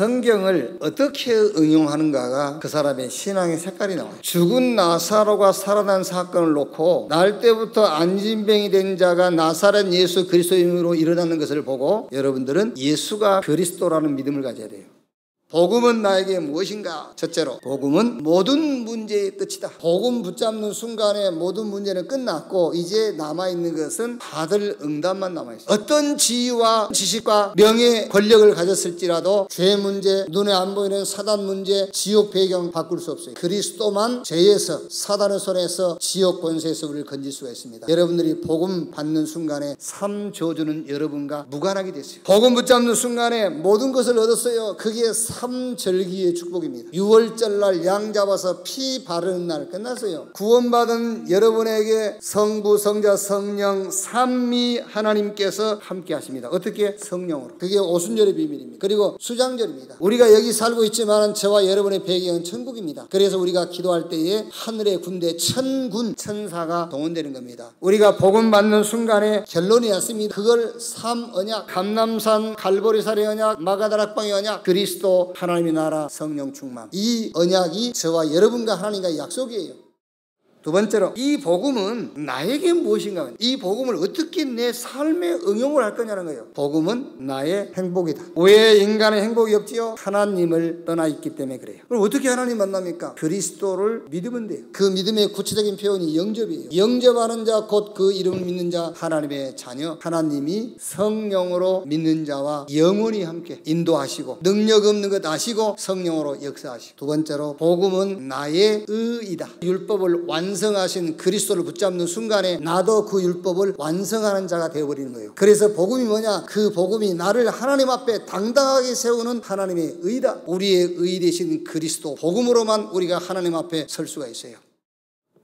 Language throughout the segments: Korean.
성경을 어떻게 응용하는가가 그 사람의 신앙의 색깔이 나와요. 죽은 나사로가 살아난 사건을 놓고 날 때부터 안진병이 된 자가 나사렛 예수 그리스도의 이름으로 일어나는 것을 보고 여러분들은 예수가 그리스도라는 믿음을 가져야 돼요. 복음은 나에게 무엇인가? 첫째로 복음은 모든 문제의 끝이다. 복음 붙잡는 순간에 모든 문제는 끝났고 이제 남아있는 것은 받을 응답만 남아있어요. 어떤 지위와 지식과 명예 권력을 가졌을지라도 죄 문제, 눈에 안 보이는 사단 문제, 지옥 배경 바꿀 수 없어요. 그리스도만 죄에서 사단의 손에서 지옥 권세에서 우리를 건질 수가 있습니다. 여러분들이 복음 받는 순간에 삶 저주는 여러분과 무관하게 됐어요. 복음 붙잡는 순간에 모든 것을 얻었어요. 그게 삼절기의 축복입니다. 6월절날 양 잡아서 피 바르는 날 끝났어요. 구원받은 여러분에게 성부, 성자, 성령 삼위 하나님께서 함께 하십니다. 어떻게? 성령으로. 그게 오순절의 비밀입니다. 그리고 수장절입니다. 우리가 여기 살고 있지만 저와 여러분의 배경은 천국입니다. 그래서 우리가 기도할 때에 하늘의 군대 천군 천사가 동원되는 겁니다. 우리가 복음 받는 순간에 결론이 났습니다. 그걸 삼언약, 감람산 갈보리살의 언약, 마가다락방의 언약, 그리스도 하나님의 나라 성령 충만. 이 언약이 저와 여러분과 하나님과의 약속이에요. 두 번째로 이 복음은 나에게 무엇인가? 이 복음을 어떻게 내 삶에 응용을 할 거냐는 거예요. 복음은 나의 행복이다. 왜 인간의 행복이 없지요? 하나님을 떠나 있기 때문에 그래요. 그럼 어떻게 하나님 만납니까? 그리스도를 믿으면 돼요. 그 믿음의 구체적인 표현이 영접이에요. 영접하는 자 곧 그 이름을 믿는 자 하나님의 자녀. 하나님이 성령으로 믿는 자와 영원히 함께 인도하시고 능력 없는 것 아시고 성령으로 역사하시고. 두 번째로 복음은 나의 의이다. 율법을 완성하신 그리스도를 붙잡는 순간에 나도 그 율법을 완성하는 자가 되어버리는 거예요. 그래서 복음이 뭐냐? 그 복음이 나를 하나님 앞에 당당하게 세우는 하나님의 의다. 우리의 의 되신 그리스도 복음으로만 우리가 하나님 앞에 설 수가 있어요.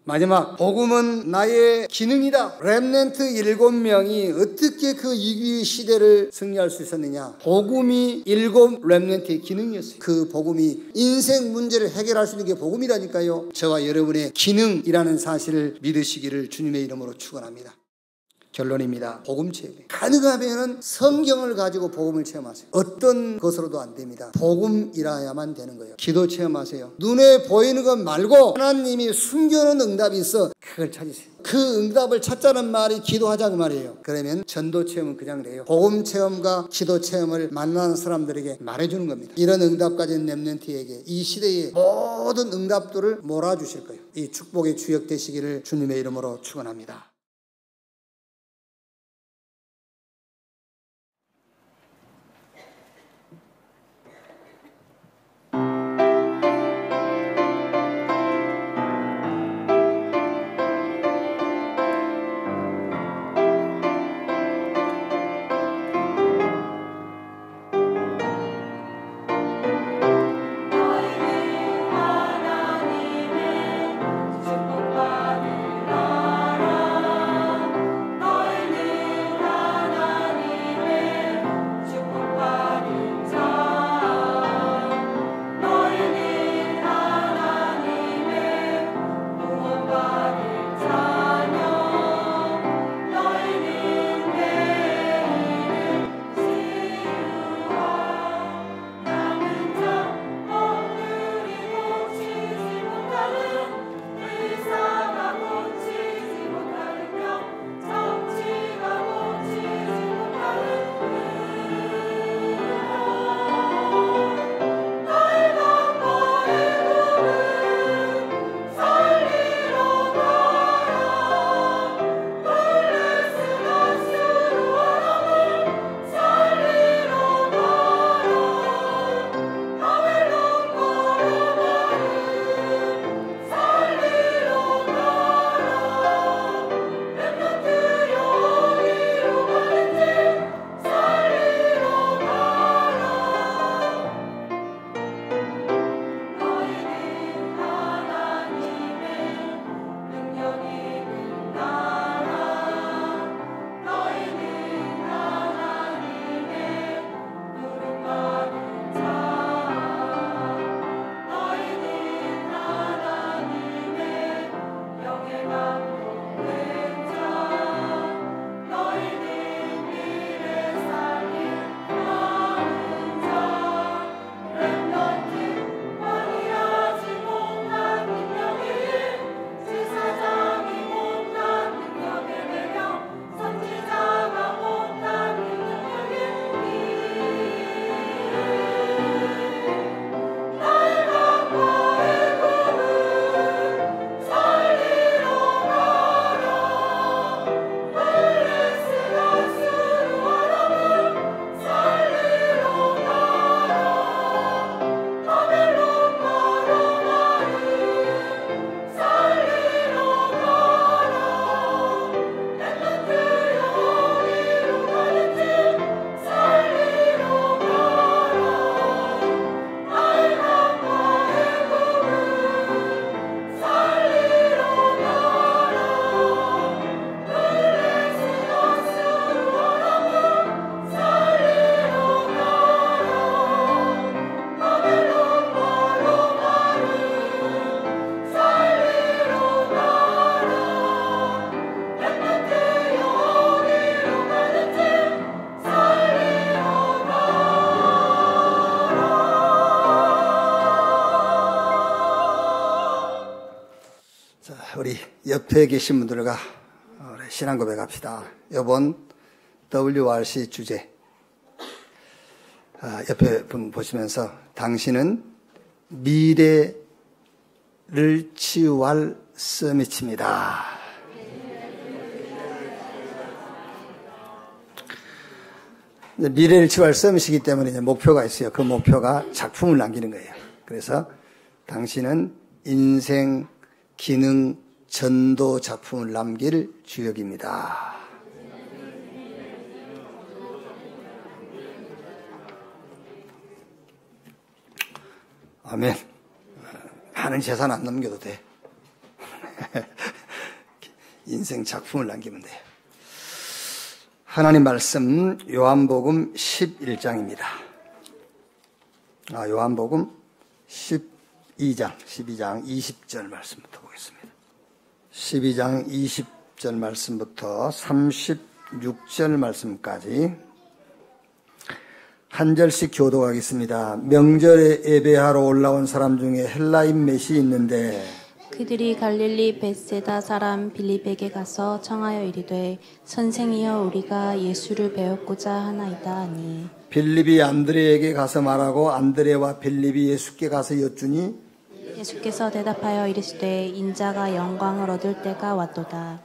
마지막 복음은 나의 기능이다. 렘넌트 7명이 어떻게 그 위기 시대를 승리할 수 있었느냐? 복음이 7 렘넌트의 기능이었어요. 그 복음이 인생 문제를 해결할 수 있는 게 복음이라니까요. 저와 여러분의 기능이라는 사실을 믿으시기를 주님의 이름으로 축원합니다. 결론입니다. 복음 체험. 가능하면 성경을 가지고 복음을 체험하세요. 어떤 것으로도 안 됩니다. 복음이라야만 되는 거예요. 기도 체험하세요. 눈에 보이는 것 말고 하나님이 숨겨놓은 응답이 있어. 그걸 찾으세요. 그 응답을 찾자는 말이 기도하자고 말이에요. 그러면 전도 체험은 그냥 돼요. 복음 체험과 기도 체험을 만나는 사람들에게 말해주는 겁니다. 이런 응답 가진 렘넌트에게 이 시대의 모든 응답들을 몰아주실 거예요. 이 축복의 주역 되시기를 주님의 이름으로 축원합니다. 하나님의 축복받은 나라 옆에 계신 분들과 신앙 고백합시다. 이번 WRC 주제 옆에 분 보시면서 당신은 미래를 치유할 서밋입니다. 미래를 치유할 서밋이기 때문에 이제 목표가 있어요. 그 목표가 작품을 남기는 거예요. 그래서 당신은 인생 기능 전도 작품을 남길 주역입니다. 아멘. 많은 재산 안 남겨도 돼. 인생 작품을 남기면 돼요. 하나님 말씀 요한복음 11장입니다. 요한복음 12장 20절 말씀부터 보겠습니다. 12장 20절 말씀부터 36절 말씀까지 한 절씩 교독하겠습니다. 명절에 예배하러 올라온 사람 중에 헬라인 맷이 있는데 그들이 갈릴리 벳세다 사람 빌립에게 가서 청하여 이르되 선생이여 우리가 예수를 배웠고자 하나이다 하니 빌립이 안드레에게 가서 말하고 안드레와 빌립이 예수께 가서 여쭈니 예수께서 대답하여 이르시되 인자가 영광을 얻을 때가 왔도다.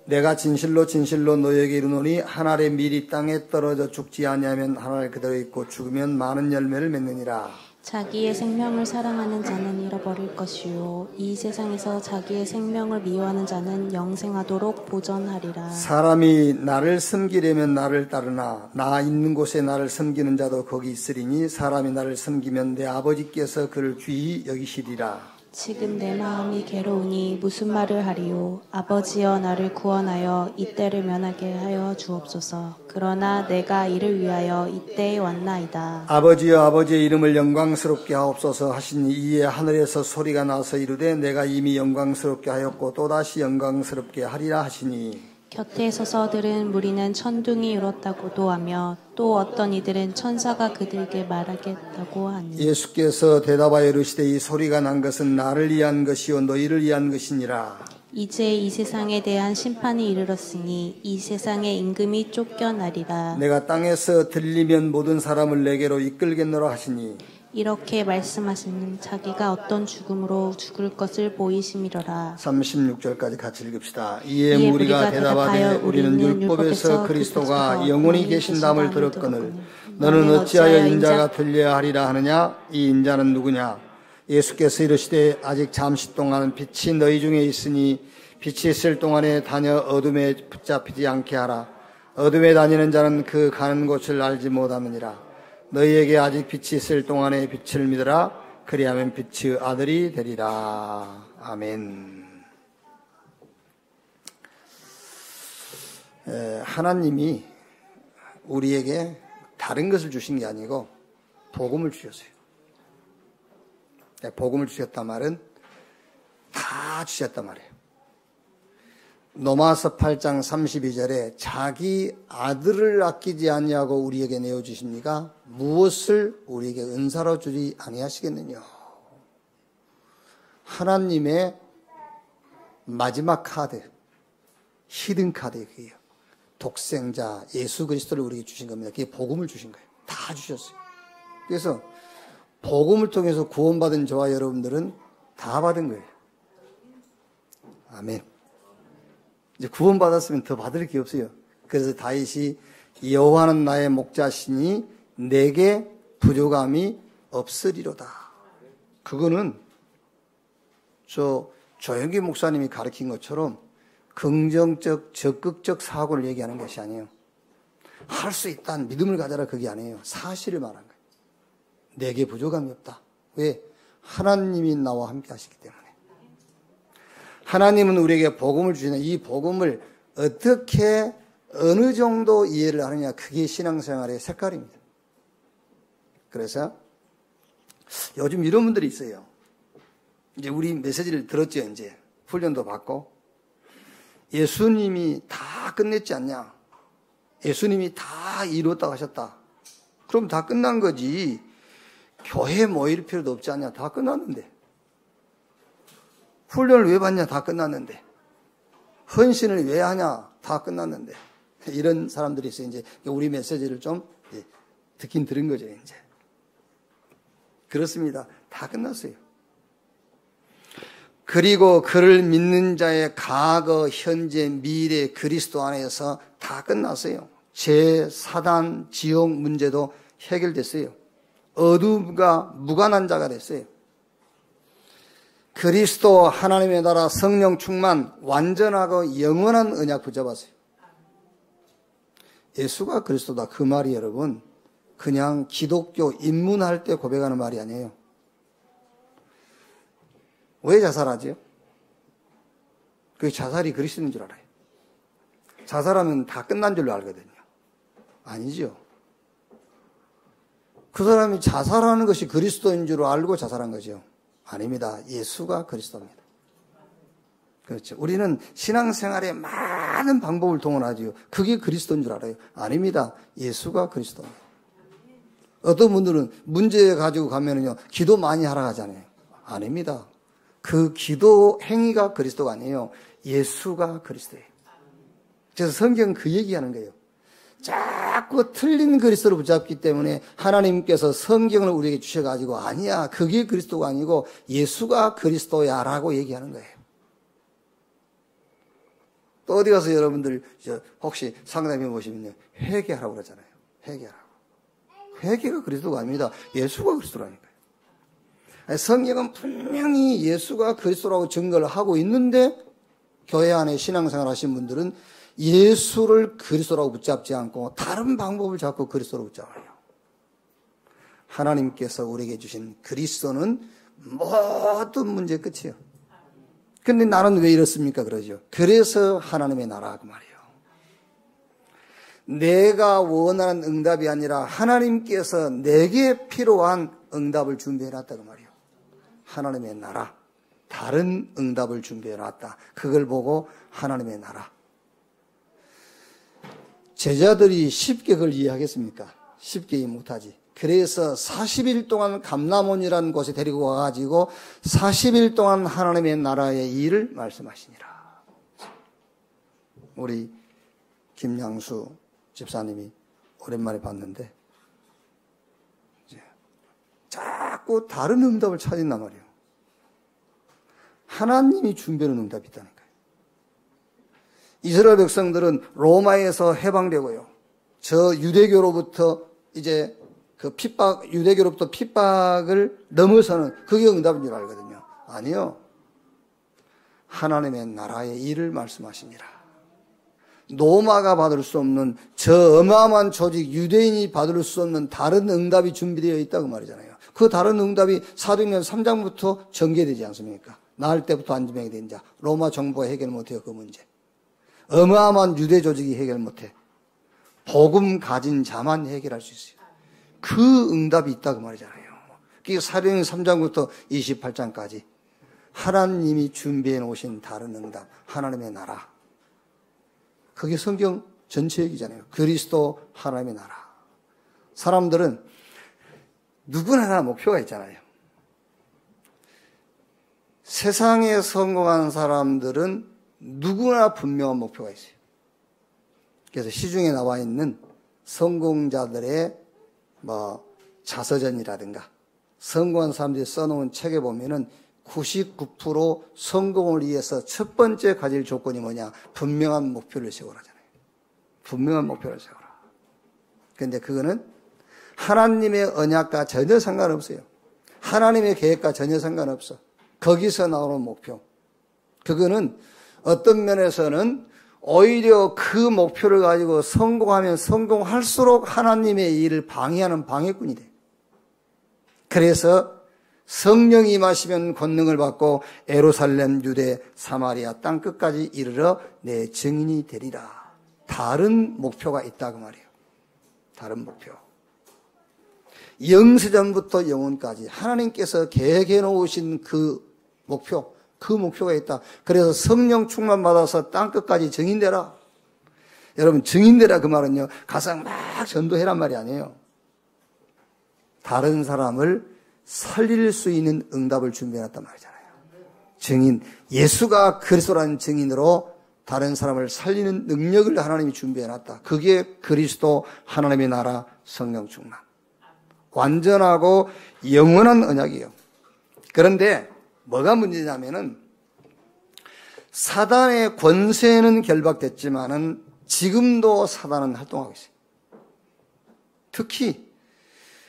내가 진실로 너에게 이르노니 한 알의 밀이 땅에 떨어져 죽지 아니하면 한 알 그대로 있고 죽으면 많은 열매를 맺느니라. 자기의 생명을 사랑하는 자는 잃어버릴 것이요 이 세상에서 자기의 생명을 미워하는 자는 영생하도록 보전하리라. 사람이 나를 섬기려면 나를 따르나 나 있는 곳에 나를 섬기는 자도 거기 있으리니 사람이 나를 섬기면 내 아버지께서 그를 귀히 여기시리라. 지금 내 마음이 괴로우니 무슨 말을 하리요. 아버지여 나를 구원하여 이때를 면하게 하여 주옵소서. 그러나 내가 이를 위하여 이때에 왔나이다. 아버지여 아버지의 이름을 영광스럽게 하옵소서 하시니 이에 하늘에서 소리가 나서 이르되 내가 이미 영광스럽게 하였고 또다시 영광스럽게 하리라 하시니 곁에 서서 들은 무리는 천둥이 울었다고도 하며 또 어떤 이들은 천사가 그들에게 말하겠다고 하니 예수께서 대답하여 이르시되 이 소리가 난 것은 나를 위한 것이요 너희를 위한 것이니라. 이제 이 세상에 대한 심판이 이르렀으니 이 세상의 임금이 쫓겨나리라. 내가 땅에서 들리면 모든 사람을 내게로 이끌겠노라 하시니 이렇게 말씀하시는 자기가 어떤 죽음으로 죽을 것을 보이심이로라. 36절까지 같이 읽읍시다. 이에 무리가 대답하되 우리는 율법에서 그리스도가 영원히 계신담을 들었거늘 너는 어찌하여 인자가 들려야 하리라 하느냐. 이 인자는 누구냐. 예수께서 이르시되 아직 잠시 동안 빛이 너희 중에 있으니 빛이 있을 동안에 다녀 어둠에 붙잡히지 않게 하라. 어둠에 다니는 자는 그 가는 곳을 알지 못하느니라. 너희에게 아직 빛이 있을 동안에 빛을 믿으라. 그리하면 빛의 아들이 되리라. 아멘. 하나님이 우리에게 다른 것을 주신 게 아니고 복음을 주셨어요. 복음을 주셨단 말은 다 주셨단 말이에요. 로마서 8장 32절에 자기 아들을 아끼지 아니하고 우리에게 내어주십니까? 무엇을 우리에게 은사로 주지 아니하시겠느냐. 하나님의 마지막 카드, 히든 카드, 그게요. 독생자 예수 그리스도를 우리에게 주신 겁니다. 그게 복음을 주신 거예요. 다 주셨어요. 그래서 복음을 통해서 구원받은 저와 여러분들은 다 받은 거예요. 아멘. 이제 구원받았으면 더 받을 게 없어요. 그래서 다윗이 여호와는 나의 목자시니 내게 부족함이 없으리로다. 그거는 조영기 목사님이 가르친 것처럼 긍정적, 적극적 사고를 얘기하는 것이 아니에요. 할 수 있다는 믿음을 가져라 그게 아니에요. 사실을 말한 거예요. 내게 부족함이 없다. 왜? 하나님이 나와 함께 하시기 때문에. 하나님은 우리에게 복음을 주시는 이 복음을 어떻게 어느 정도 이해를 하느냐 그게 신앙생활의 색깔입니다. 그래서 요즘 이런 분들이 있어요. 이제 우리 메시지를 들었죠. 이제 훈련도 받고 예수님이 다 끝냈지 않냐. 예수님이 다 이루었다고 하셨다. 그럼 다 끝난 거지. 교회 모일 필요도 없지 않냐. 다 끝났는데. 훈련을 왜 받냐? 다 끝났는데. 헌신을 왜 하냐? 다 끝났는데. 이런 사람들이 있어요. 이제 우리 메시지를 좀 듣긴 들은 거죠, 이제. 그렇습니다. 다 끝났어요. 그리고 그를 믿는 자의 과거, 현재, 미래, 그리스도 안에서 다 끝났어요. 죄, 사단, 지옥 문제도 해결됐어요. 어둠과 무관한 자가 됐어요. 그리스도 하나님의 나라 성령 충만 완전하고 영원한 언약 붙잡았어요. 예수가 그리스도다 그 말이 여러분 그냥 기독교 입문할 때 고백하는 말이 아니에요. 왜 자살하지요? 그 자살이 그리스도인 줄 알아요. 자살하면 다 끝난 줄로 알거든요. 아니죠. 그 사람이 자살하는 것이 그리스도인 줄 알고 자살한 거죠. 아닙니다. 예수가 그리스도입니다. 그렇죠. 우리는 신앙생활에 많은 방법을 동원하지요. 그게 그리스도인 줄 알아요. 아닙니다. 예수가 그리스도입니다. 어떤 분들은 문제 가지고 가면은요, 기도 많이 하러 가잖아요. 아닙니다. 그 기도 행위가 그리스도가 아니에요. 예수가 그리스도예요. 그래서 성경은 그 얘기하는 거예요. 자꾸 틀린 그리스도를 붙잡기 때문에 하나님께서 성경을 우리에게 주셔가지고 아니야, 그게 그리스도가 아니고 예수가 그리스도야 라고 얘기하는 거예요. 또 어디 가서 여러분들 혹시 상담해 보시면 회개하라고 그러잖아요. 회개하라고. 회개가 그리스도가 아닙니다. 예수가 그리스도라니까요. 성경은 분명히 예수가 그리스도라고 증거를 하고 있는데 교회 안에 신앙생활 하신 분들은 예수를 그리스도라고 붙잡지 않고 다른 방법을 잡고 그리스도로 붙잡아요. 하나님께서 우리에게 주신 그리스도는 모든 문제의 끝이에요. 근데 나는 왜 이렇습니까? 그러죠. 그래서 하나님의 나라 그 말이에요. 내가 원하는 응답이 아니라 하나님께서 내게 필요한 응답을 준비해놨다 그 말이에요. 하나님의 나라, 다른 응답을 준비해놨다. 그걸 보고 하나님의 나라. 제자들이 쉽게 그걸 이해하겠습니까? 쉽게 이해 못하지. 그래서 40일 동안 감람원이라는 곳에 데리고 와가지고 40일 동안 하나님의 나라의 일을 말씀하시니라. 우리 김양수 집사님이 오랜만에 봤는데 자꾸 다른 응답을 찾는단 말이에요. 하나님이 준비하는 응답이 있다니까요. 이스라엘 백성들은 로마에서 해방되고요. 저 유대교로부터 이제 그 유대교로부터 핍박을 넘어서는 그게 응답인 줄 알거든요. 아니요. 하나님의 나라의 일을 말씀하십니다. 로마가 받을 수 없는 저 어마어마한 조직, 유대인이 받을 수 없는 다른 응답이 준비되어 있다고 말이잖아요. 그 다른 응답이 사도행전 3장부터 전개되지 않습니까? 나을 때부터 안진병이 된 자, 로마 정부가 해결 못해요, 그 문제. 어마어마한 유대 조직이 해결 못해. 복음 가진 자만 해결할 수 있어요. 그 응답이 있다고 말이잖아요. 그게 사도행전 3장부터 28장까지 하나님이 준비해 놓으신 다른 응답, 하나님의 나라. 그게 성경 전체 얘기잖아요. 그리스도 하나님의 나라. 사람들은 누구나 다 목표가 있잖아요. 세상에 성공한 사람들은 누구나 분명한 목표가 있어요. 그래서 시중에 나와 있는 성공자들의 자서전이라든가 성공한 사람들이 써놓은 책에 보면은 99% 성공을 위해서 첫 번째 가질 조건이 뭐냐? 분명한 목표를 세우라잖아요. 분명한 목표를 세우라. 그런데 그거는 하나님의 언약과 전혀 상관없어요. 하나님의 계획과 전혀 상관없어. 거기서 나오는 목표. 그거는 어떤 면에서는 오히려 그 목표를 가지고 성공하면 성공할수록 하나님의 일을 방해하는 방해꾼이 돼. 그래서 성령이 임하시면 권능을 받고 예루살렘, 유대, 사마리아 땅 끝까지 이르러 내 증인이 되리라. 다른 목표가 있다고 말이에요. 다른 목표. 영세전부터 영원까지 하나님께서 계획해 놓으신 그 목표가 있다. 그래서 성령 충만 받아서 땅 끝까지 증인되라. 여러분, 증인되라 그 말은요, 가서 막 전도해란 말이 아니에요. 다른 사람을 살릴 수 있는 응답을 준비해놨단 말이잖아요. 증인, 예수가 그리스도라는 증인으로 다른 사람을 살리는 능력을 하나님이 준비해놨다. 그게 그리스도 하나님의 나라 성령 충만. 완전하고 영원한 언약이에요. 그런데 뭐가 문제냐면은 사단의 권세는 결박됐지만은 지금도 사단은 활동하고 있어요. 특히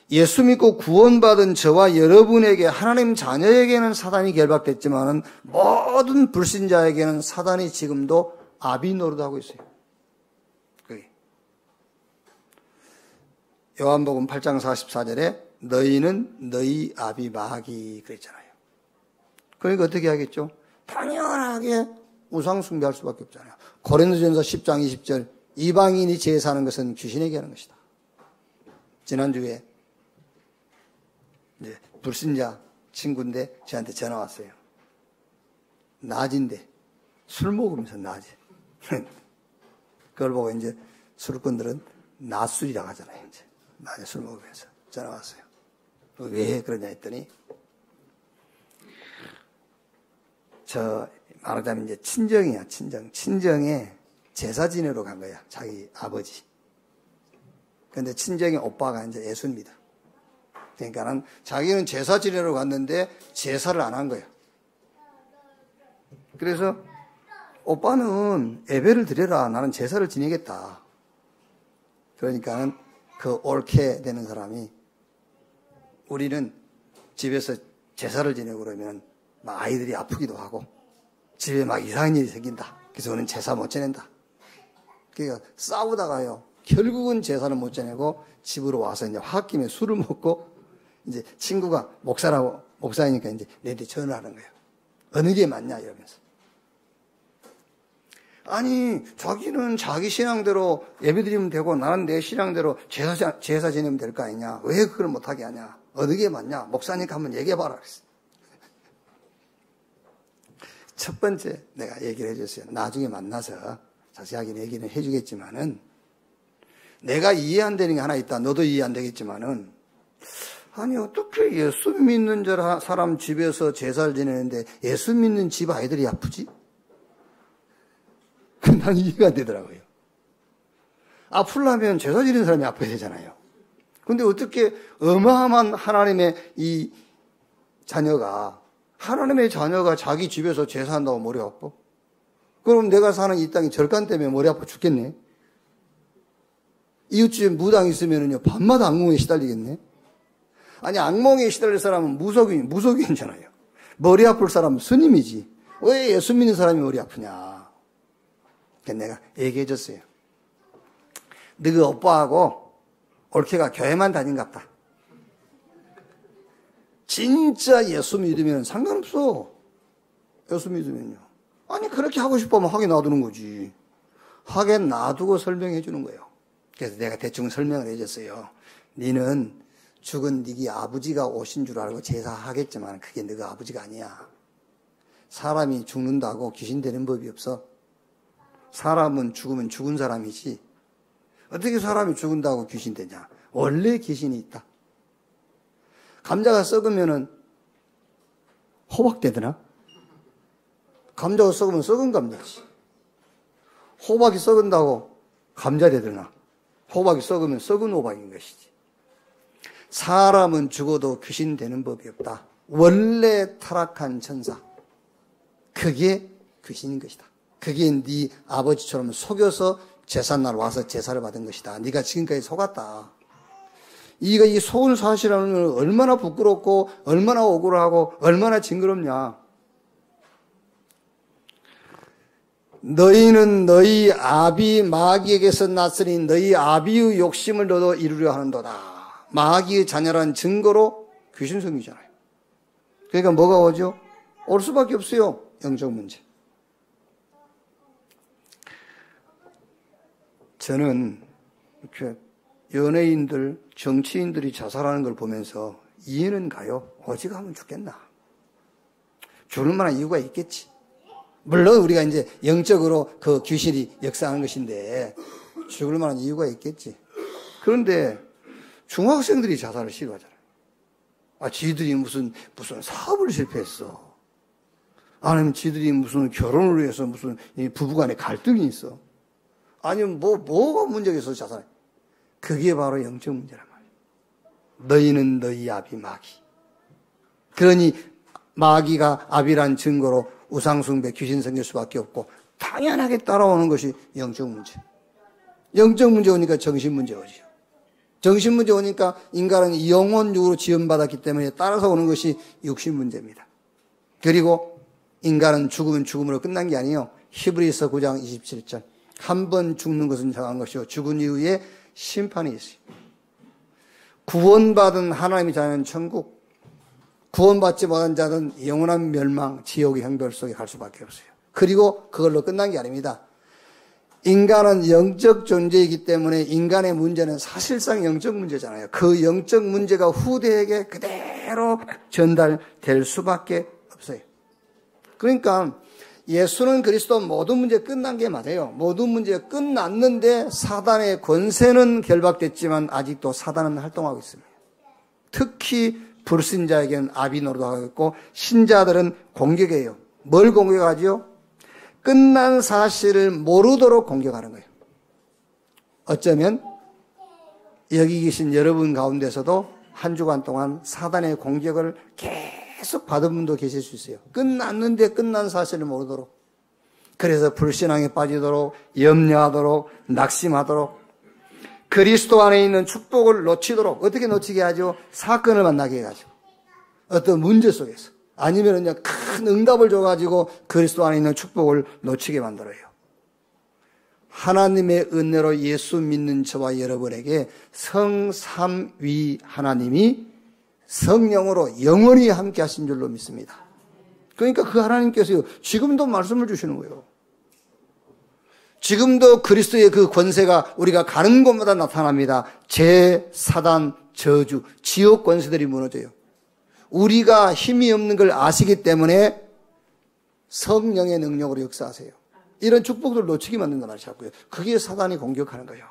예수 믿고 구원받은 저와 여러분에게, 하나님 자녀에게는 사단이 결박됐지만은 모든 불신자에게는 사단이 지금도 아비 노릇하고 있어요. 그게. 요한복음 8장 44절에 너희는 너희 아비 마귀 그랬잖아요. 그러니까 어떻게 하겠죠? 당연하게 우상 숭배할 수밖에 없잖아요. 고린도전서 10장 20절 이방인이 제사하는 것은 귀신에게 하는 것이다. 지난주에 이제 불신자 친구인데 저한테 전화 왔어요. 낮인데 술 먹으면서 낮에 그걸 보고 이제 술꾼들은 낮술이라고 하잖아요. 이제 낮에 술 먹으면서 전화 왔어요. 왜 그러냐 했더니 저 말하자면 이제 친정이야. 친정에 제사 지내러 간 거야. 자기 아버지. 근데 친정의 오빠가 이제 예수 믿어. 그러니까는 자기는 제사 지내러 갔는데 제사를 안 한 거야. 그래서 오빠는 예배를 드려라. 나는 제사를 지내겠다. 그러니까는 그 옳게 되는 사람이 우리는 집에서 제사를 지내고 그러면 막 아이들이 아프기도 하고 집에 막 이상한 일이 생긴다. 그래서 우리는 제사 못 지낸다. 그러니까 싸우다가요. 결국은 제사를 못 지내고 집으로 와서 이제 홧김에 술을 먹고 이제 친구가 목사이니까 이제 내한테 전화하는 거예요. 어느 게 맞냐 이러면서. 아니 자기는 자기 신앙대로 예배드리면 되고 나는 내 신앙대로 제사 지내면 될 거 아니냐. 왜 그걸 못하게 하냐. 어느 게 맞냐. 목사님께 한번 얘기해봐라 그랬어. 첫 번째 내가 얘기를 해줬어요. 나중에 만나서 자세하게 얘기는 해주겠지만은 내가 이해 안 되는 게 하나 있다. 너도 이해 안 되겠지만은 아니 어떻게 예수 믿는 사람 집에서 제사를 지내는데 예수 믿는 집 아이들이 아프지? 난 이해가 안 되더라고요. 아프려면 제사 지내는 사람이 아파야 되잖아요. 근데 어떻게 어마어마한 하나님의 이 자녀가 하나님의 자녀가 자기 집에서 제사한다고 머리 아파? 그럼 내가 사는 이 땅이 절간 때문에 머리 아파 죽겠네. 이웃집에 무당 있으면은요 밤마다 악몽에 시달리겠네. 아니 악몽에 시달릴 사람은 무속인이잖아요. 머리 아플 사람은 스님이지. 왜 예수 믿는 사람이 머리 아프냐. 그래서 내가 얘기해 줬어요. 너그 오빠하고 올케가 교회만 다닌갑다. 진짜 예수 믿으면 상관없어. 예수 믿으면요. 아니 그렇게 하고 싶으면 하게 놔두는 거지. 하게 놔두고 설명해 주는 거예요. 그래서 내가 대충 설명을 해줬어요. 너는 죽은 네 아버지가 오신 줄 알고 제사하겠지만 그게 너가 아버지가 아니야. 사람이 죽는다고 귀신 되는 법이 없어. 사람은 죽으면 죽은 사람이지. 어떻게 사람이 죽은다고 귀신 되냐. 원래 귀신이 있다. 감자가 썩으면은 호박되더나? 감자가 썩으면 썩은 감자지. 호박이 썩은다고 감자 되더나? 호박이 썩으면 썩은 호박인 것이지. 사람은 죽어도 귀신 되는 법이 없다. 원래 타락한 천사. 그게 귀신인 것이다. 그게 네 아버지처럼 속여서 제삿날 와서 제사를 받은 것이다. 네가 지금까지 속았다. 이 속은 사실은 얼마나 부끄럽고 얼마나 억울하고 얼마나 징그럽냐. 너희는 너희 아비 마귀에게서 났으니 너희 아비의 욕심을 너도 이루려 하는도다. 마귀의 자녀라는 증거로 귀신성이잖아요. 그러니까 뭐가 오죠? 올 수밖에 없어요. 영적 문제. 저는 이렇게 연예인들, 정치인들이 자살하는 걸 보면서 이해는 가요. 어찌 하면 죽겠나. 죽을 만한 이유가 있겠지. 물론 우리가 이제 영적으로 그 귀신이 역사하는 것인데 죽을 만한 이유가 있겠지. 그런데 중학생들이 자살을 싫어하잖아요. 지들이 무슨 사업을 실패했어. 아니면 지들이 무슨 결혼을 위해서 무슨 부부간에 갈등이 있어. 아니면 뭐가 문제가 있어, 자살해. 그게 바로 영적 문제란 말이에요. 너희는 너희 아비 마귀. 그러니 마귀가 아비란 증거로 우상숭배, 귀신 섬길 수밖에 없고 당연하게 따라오는 것이 영적 문제. 영적 문제 오니까 정신 문제 오죠. 정신 문제 오니까 인간은 영혼육으로 지원받았기 때문에 따라서 오는 것이 육신 문제입니다. 그리고 인간은 죽으면 죽음으로 끝난 게 아니에요. 히브리서 9장 27절. 한 번 죽는 것은 정한 것이요. 죽은 이후에 심판이 있어요. 구원받은 하나님의 자녀는 천국, 구원받지 못한 자는 영원한 멸망, 지옥의 형벌 속에 갈 수밖에 없어요. 그리고 그걸로 끝난 게 아닙니다. 인간은 영적 존재이기 때문에 인간의 문제는 사실상 영적 문제잖아요. 그 영적 문제가 후대에게 그대로 전달될 수밖에 없어요. 그러니까 예수는 그리스도 모든 문제 끝난 게 맞아요. 모든 문제가 끝났는데 사단의 권세는 결박됐지만 아직도 사단은 활동하고 있습니다. 특히 불신자에게는 아비 노릇하고 있고 신자들은 공격해요. 뭘 공격하죠? 끝난 사실을 모르도록 공격하는 거예요. 어쩌면 여기 계신 여러분 가운데서도 한 주간 동안 사단의 공격을 계속 받은 분도 계실 수 있어요. 끝났는데 끝난 사실을 모르도록. 그래서 불신앙에 빠지도록, 염려하도록, 낙심하도록, 그리스도 안에 있는 축복을 놓치도록. 어떻게 놓치게 하죠? 사건을 만나게 해가지고. 어떤 문제 속에서. 아니면 그냥 큰 응답을 줘가지고 그리스도 안에 있는 축복을 놓치게 만들어요. 하나님의 은혜로 예수 믿는 저와 여러분에게 성삼위 하나님이 성령으로 영원히 함께 하신 줄로 믿습니다. 그러니까 그 하나님께서 지금도 말씀을 주시는 거예요. 지금도 그리스도의 그 권세가 우리가 가는 곳마다 나타납니다. 재, 사단, 저주, 지옥 권세들이 무너져요. 우리가 힘이 없는 걸 아시기 때문에 성령의 능력으로 역사하세요. 이런 축복들을 놓치게 만든단 말이에요. 자꾸요. 그게 사단이 공격하는 거예요.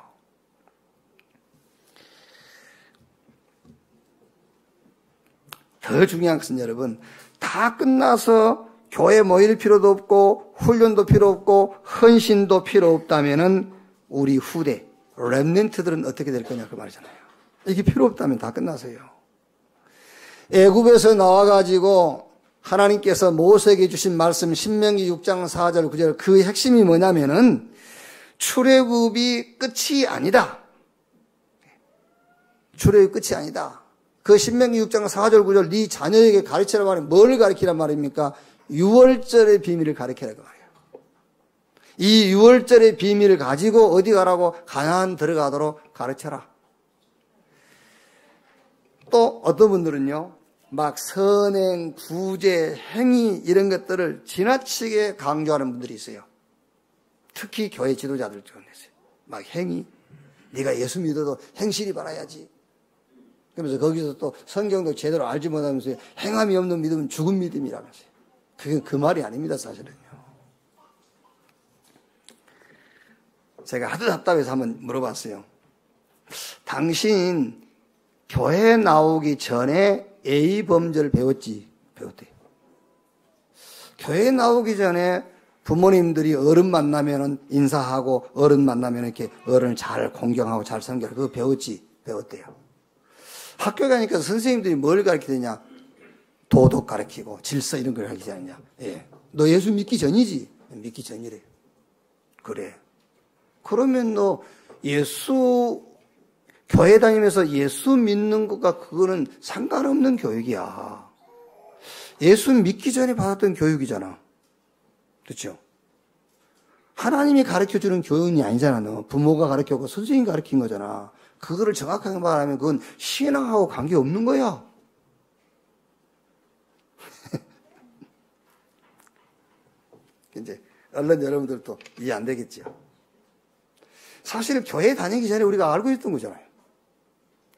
더 중요한 것은 여러분, 다 끝나서 교회 모일 필요도 없고 훈련도 필요 없고 헌신도 필요 없다면은 우리 후대 렘넌트들은 어떻게 될 거냐 그 말이잖아요. 이게 필요 없다면 다 끝나서요. 애굽에서 나와가지고 하나님께서 모세에게 주신 말씀 신명기 6장 4절 9절 그 핵심이 뭐냐면은 출애굽이 끝이 아니다. 출애굽이 끝이 아니다. 그 신명기 6장 4절 9절 네 자녀에게 가르치라고 하는 뭘 가르치란 말입니까? 유월절의 비밀을 가르치라고 말이에요. 이 유월절의 비밀을 가지고 어디 가라고? 가나안 들어가도록 가르쳐라. 또 어떤 분들은요. 막 선행, 구제, 행위 이런 것들을 지나치게 강조하는 분들이 있어요. 특히 교회 지도자들 중에서 막 행위, 네가 예수 믿어도 행실이 바라야지. 그러면서 거기서 또 성경도 제대로 알지 못하면서 행함이 없는 믿음은 죽은 믿음이라면서요. 그게 그 말이 아닙니다, 사실은요. 제가 하도 답답해서 한번 물어봤어요. 당신 교회 나오기 전에 A 범죄를 배웠대요. 교회 나오기 전에 부모님들이 어른 만나면은 인사하고 어른 만나면 이렇게 어른을 잘 공경하고 잘 섬겨라. 그거 배웠대요. 학교 가니까 선생님들이 뭘 가르치느냐? 도덕 가르치고 질서 이런 걸 가르치지 않냐? 예. 너 예수 믿기 전이지? 믿기 전이래. 그래. 그러면 너 교회 다니면서 예수 믿는 것과 그거는 상관없는 교육이야. 예수 믿기 전에 받았던 교육이잖아. 그렇죠? 하나님이 가르쳐주는 교육이 아니잖아. 너 부모가 가르쳐고 선생님이 가르친 거잖아. 그거를 정확하게 말하면 그건 신앙하고 관계없는 거야. 이제 얼른 여러분들도 이해 안 되겠죠. 사실 교회 다니기 전에 우리가 알고 있던 거잖아요.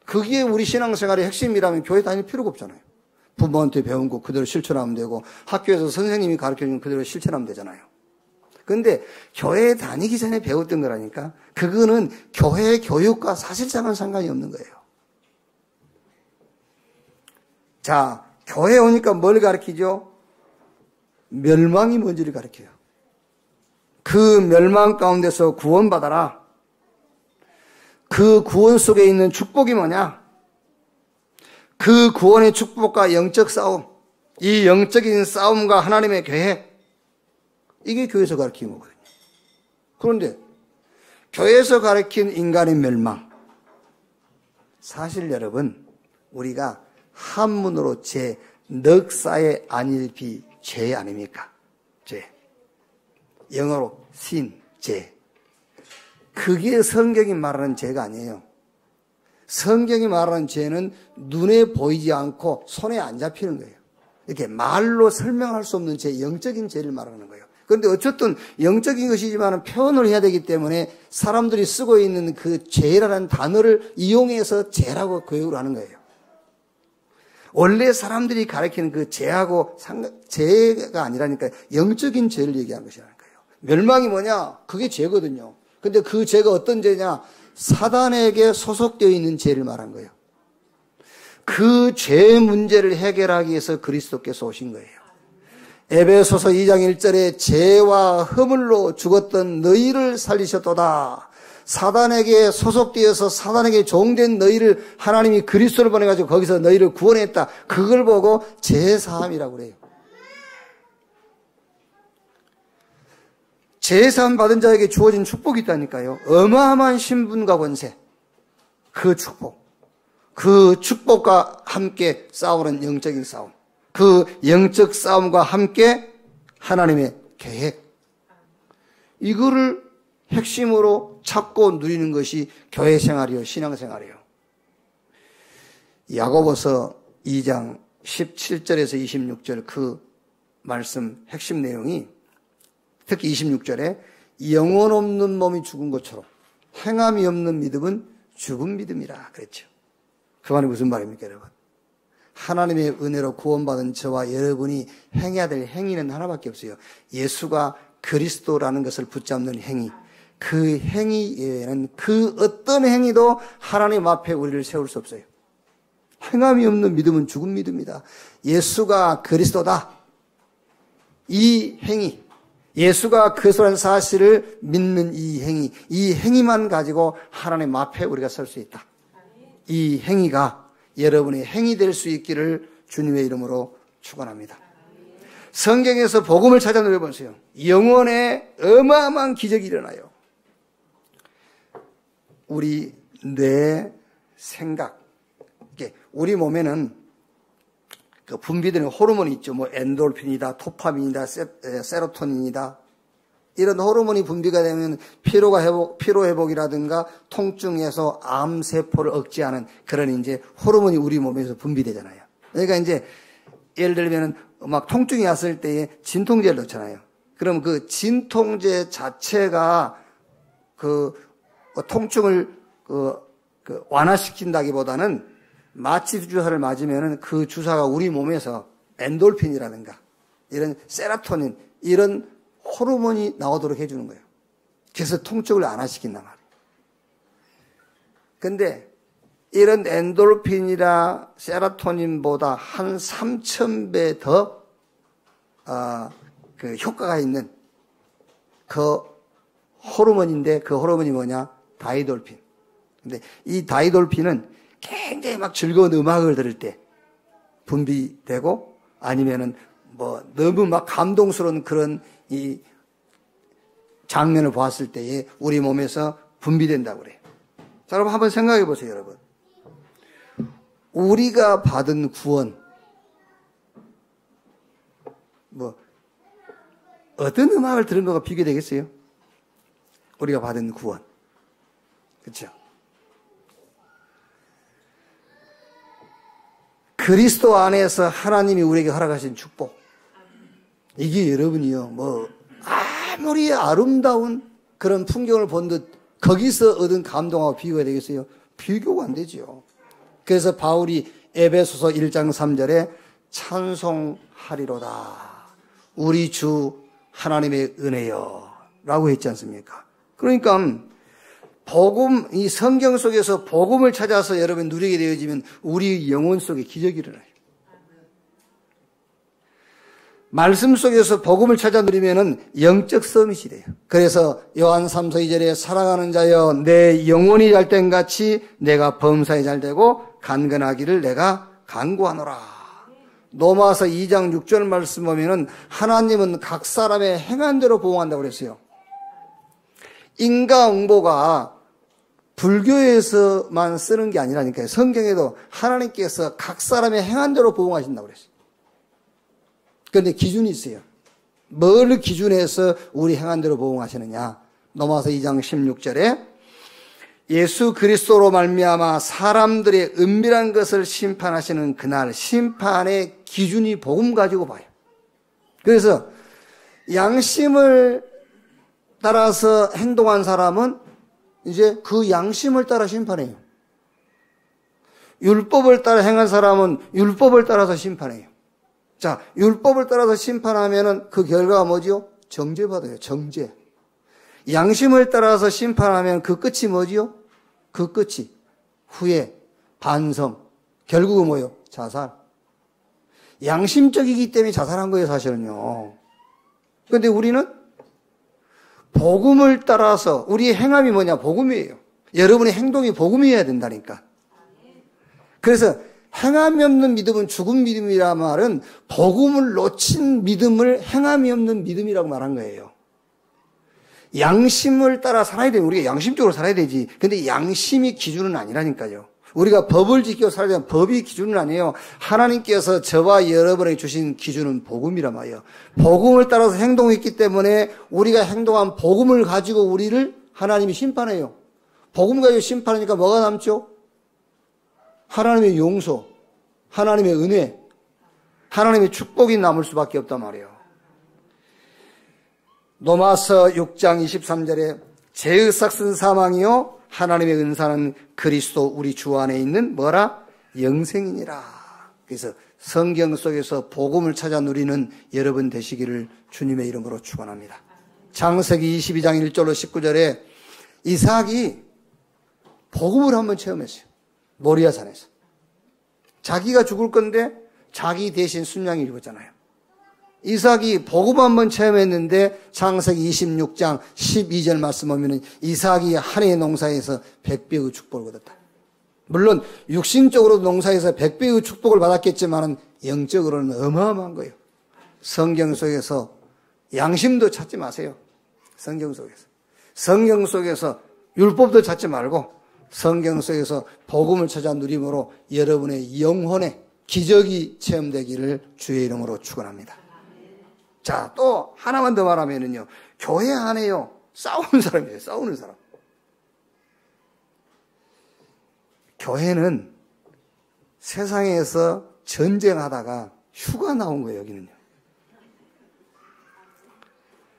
그게 우리 신앙생활의 핵심이라면 교회 다닐 필요가 없잖아요. 부모한테 배운 거 그대로 실천하면 되고 학교에서 선생님이 가르쳐주는 그대로 실천하면 되잖아요. 그런데 교회 다니기 전에 배웠던 거라니까 그거는 교회 교육과 사실상은 상관이 없는 거예요. 자, 교회 오니까 뭘 가르치죠? 멸망이 뭔지를 가르쳐요. 그 멸망 가운데서 구원받아라. 그 구원 속에 있는 축복이 뭐냐? 그 구원의 축복과 영적 싸움, 이 영적인 싸움과 하나님의 계획, 이게 교회에서 가르치는 거거든요. 그런데 교회에서 가르친 인간의 멸망, 사실 여러분 우리가 한문으로 죄, 넉사의 안일비 죄 아닙니까? 죄. 영어로 sin, 죄. 그게 성경이 말하는 죄가 아니에요. 성경이 말하는 죄는 눈에 보이지 않고 손에 안 잡히는 거예요. 이렇게 말로 설명할 수 없는 죄, 영적인 죄를 말하는 거예요. 그런데 어쨌든 영적인 것이지만 표현을 해야 되기 때문에 사람들이 쓰고 있는 그 죄라는 단어를 이용해서 죄라고 교육을 하는 거예요. 원래 사람들이 가리키는 그 죄하고 죄가 아니라니까 영적인 죄를 얘기하는 것이라는 거예요. 멸망이 뭐냐? 그게 죄거든요. 근데 그 죄가 어떤 죄냐? 사단에게 소속되어 있는 죄를 말한 거예요. 그 죄 문제를 해결하기 위해서 그리스도께서 오신 거예요. 에베소서 2장 1절에 죄와 허물로 죽었던 너희를 살리셨도다. 사단에게 소속되어서 사단에게 종된 너희를 하나님이 그리스도를 보내가지고 거기서 너희를 구원했다. 그걸 보고 죄사함이라고 그래요. 죄사함 받은 자에게 주어진 축복이 있다니까요. 어마어마한 신분과 권세. 그 축복. 그 축복과 함께 싸우는 영적인 싸움. 그 영적 싸움과 함께 하나님의 계획. 이거를 핵심으로 찾고 누리는 것이 교회 생활이요, 신앙생활이요. 야고보서 2장 17절에서 26절 그 말씀 핵심 내용이 특히 26절에 영혼 없는 몸이 죽은 것처럼 행함이 없는 믿음은 죽은 믿음이라 그랬죠. 그 말이 무슨 말입니까, 여러분? 하나님의 은혜로 구원받은 저와 여러분이 행해야 될 행위는 하나밖에 없어요. 예수가 그리스도라는 것을 붙잡는 행위. 그 행위 외에는 그 어떤 행위도 하나님 앞에 우리를 세울 수 없어요. 행함이 없는 믿음은 죽은 믿음이다. 예수가 그리스도다. 이 행위, 예수가 그리스도라는 사실을 믿는 이 행위만 가지고 하나님 앞에 우리가 설 수 있다. 이 행위가 여러분의 행위 될 수 있기를 주님의 이름으로 축원합니다. 성경에서 복음을 찾아 누려보세요. 영혼에 어마어마한 기적이 일어나요. 우리 뇌, 생각, 우리 몸에는 그 분비되는 호르몬이 있죠. 뭐 엔돌핀이다, 도파민이다, 세로토닌이다. 이런 호르몬이 분비가 되면 피로 회복이라든가 통증에서 암 세포를 억제하는 그런 이제 호르몬이 우리 몸에서 분비되잖아요. 그러니까 이제 예를 들면 막 통증이 왔을 때에 진통제를 넣잖아요. 그럼 그 진통제 자체가 그 통증을 완화시킨다기보다는 마취 주사를 맞으면은 그 주사가 우리 몸에서 엔돌핀이라든가 이런 세로토닌 이런 호르몬이 나오도록 해주는 거예요. 그래서 통증을 완화시킨단 말이에요. 근데 이런 엔돌핀이나 세로토닌보다 한 3,000배 더 그 효과가 있는 그 호르몬인데 그 호르몬이 뭐냐? 다이돌핀. 근데 이 다이돌핀은 굉장히 막 즐거운 음악을 들을 때 분비되고 아니면은 뭐 너무 막 감동스러운 그런 이 장면을 보았을 때에 우리 몸에서 분비된다고 그래요. 자, 여러분 한번 생각해 보세요, 여러분. 우리가 받은 구원, 뭐 어떤 음악을 들은 거가 비교되겠어요? 우리가 받은 구원. 그렇죠? 그리스도 안에서 하나님이 우리에게 허락하신 축복. 이게 여러분이요, 뭐 아무리 아름다운 그런 풍경을 본 듯 거기서 얻은 감동하고 비교가 되겠어요? 비교가 안 되죠. 그래서 바울이 에베소서 1장 3절에 찬송하리로다. 우리 주 하나님의 은혜여 라고 했지 않습니까? 그러니까 복음, 이 성경 속에서 복음을 찾아서 여러분 누리게 되어지면 우리 영혼 속에 기적이 일어나요. 말씀 속에서 복음을 찾아 누리면은 영적 서밋이 돼요. 그래서 요한 3서 2절에 사랑하는 자여 내 영혼이 잘된 같이 내가 범사에 잘되고 간근하기를 내가 간구하노라. 로마서 2장 6절 말씀 보면은 하나님은 각 사람의 행한 대로 보응한다고 그랬어요. 인과응보가 불교에서만 쓰는 게 아니라니까요. 성경에도 하나님께서 각 사람의 행한 대로 보응하신다고 그랬어요. 그런데 기준이 있어요. 뭘 기준해서 우리 행한 대로 보응하시느냐. 로마서 2장 16절에 예수 그리스도로 말미암아 사람들의 은밀한 것을 심판하시는 그날 심판의 기준이 복음 가지고 봐요. 그래서 양심을 따라서 행동한 사람은 이제 그 양심을 따라 심판해요. 율법을 따라 행한 사람은 율법을 따라서 심판해요. 자, 율법을 따라서 심판하면은 그 결과가 뭐지요? 정죄받아요. 정죄. 양심을 따라서 심판하면 그 끝이 뭐지요? 그 끝이 후회, 반성, 결국은 뭐예요? 자살. 양심적이기 때문에 자살한 거예요, 사실은요. 그런데 우리는 복음을 따라서 우리의 행함이 뭐냐? 복음이에요. 여러분의 행동이 복음이어야 된다니까. 그래서 행함이 없는 믿음은 죽은 믿음이란 말은 복음을 놓친 믿음을 행함이 없는 믿음이라고 말한 거예요. 양심을 따라 살아야 돼요. 우리가 양심적으로 살아야 되지. 근데 양심이 기준은 아니라니까요. 우리가 법을 지켜 살아야 되는 법이 기준은 아니에요. 하나님께서 저와 여러분에게 주신 기준은 복음이란 말이에요. 복음을 따라서 행동했기 때문에 우리가 행동한 복음을 가지고 우리를 하나님이 심판해요. 복음 가지고 심판하니까 뭐가 남죠? 하나님의 용서, 하나님의 은혜, 하나님의 축복이 남을 수밖에 없단 말이에요. 로마서 6장 23절에 죄의 삭은 사망이요 하나님의 은사는 그리스도 우리 주 안에 있는 뭐라? 영생이니라. 그래서 성경 속에서 복음을 찾아 누리는 여러분 되시기를 주님의 이름으로 축원합니다. 창세기 22장 1절로 19절에 이삭이 복음을 한번 체험했어요. 모리아산에서. 자기가 죽을 건데 자기 대신 순양이 죽었잖아요. 이삭이 복음 한번 체험했는데 창세기 26장 12절 말씀 보면 이삭이 한 해의 농사에서 100배의 축복을 얻었다. 물론 육신적으로 농사에서 100배의 축복을 받았겠지만 영적으로는 어마어마한 거예요. 성경 속에서 양심도 찾지 마세요. 성경 속에서 율법도 찾지 말고 성경 속에서 복음을 찾아 누림으로 여러분의 영혼에 기적이 체험되기를 주의 이름으로 축원합니다. 자, 또 하나만 더 말하면은요. 교회 안에요. 싸우는 사람이에요. 싸우는 사람. 교회는 세상에서 전쟁하다가 휴가 나온 거예요, 여기는요.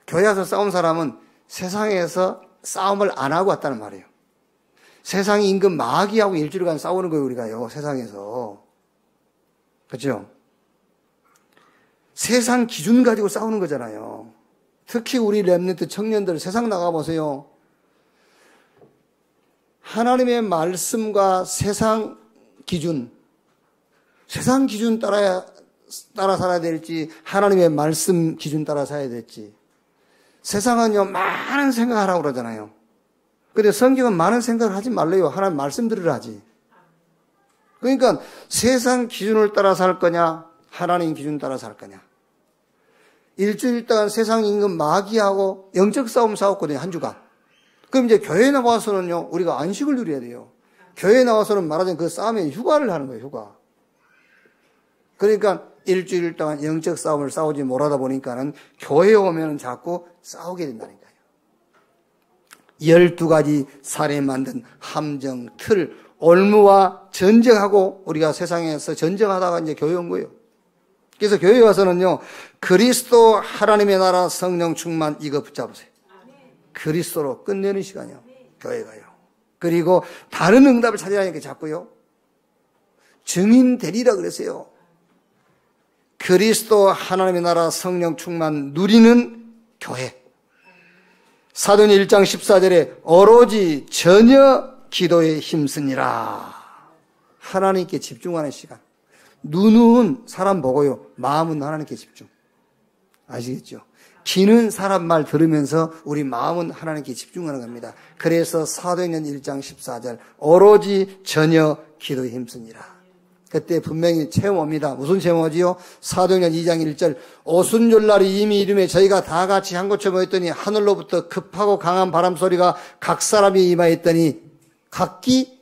교회 와서 싸운 사람은 세상에서 싸움을 안 하고 왔다는 말이에요. 세상이 임금 마귀하고 일주일간 싸우는 거예요, 우리가요, 세상에서. 그렇죠? 세상 기준 가지고 싸우는 거잖아요. 특히 우리 렘넌트 청년들 세상 나가보세요. 하나님의 말씀과 세상 기준 따라 살아야 될지 하나님의 말씀 기준 따라 살아야 될지. 세상은요 많은 생각하라고 그러잖아요. 근데 성경은 많은 생각을 하지 말래요. 하나님 말씀 들으라 하지. 그러니까 세상 기준을 따라 살 거냐 하나님 기준 따라 살 거냐. 일주일 동안 세상 임금 마귀하고 영적 싸움 싸웠거든요. 한 주간. 그럼 이제 교회에 나와서는요 우리가 안식을 누려야 돼요. 교회에 나와서는 말하자면 그 싸움에 휴가를 하는 거예요. 휴가. 그러니까 일주일 동안 영적 싸움을 싸우지 못하다 보니까는 교회에 오면 자꾸 싸우게 된다니까요. 12가지 살에 만든 함정, 틀, 올무와 전쟁하고 우리가 세상에서 전쟁하다가 이제 교회에 온 거예요. 그래서 교회에 와서는요, 그리스도 하나님의 나라 성령 충만 이거 붙잡으세요. 그리스도로 끝내는 시간이요. 교회가요. 그리고 다른 응답을 찾으라니까 자꾸요. 증인 되리라 그랬어요. 그리스도 하나님의 나라 성령 충만 누리는 교회. 사도행 1장 14절에 오로지 전혀 기도에 힘쓰니라. 하나님께 집중하는 시간. 눈은 사람 보고요. 마음은 하나님께 집중. 아시겠죠? 귀는 사람 말 들으면서 우리 마음은 하나님께 집중하는 겁니다. 그래서 사도행전 1장 14절 오로지 전혀 기도에 힘쓰니라. 그때 분명히 체험 옵니다. 무슨 체험 오지요? 사도행전 2장 1절 오순절날이 이미 이름에 저희가 다 같이 한 곳에 모였더니 하늘로부터 급하고 강한 바람 소리가 각 사람이 임하였더니 각기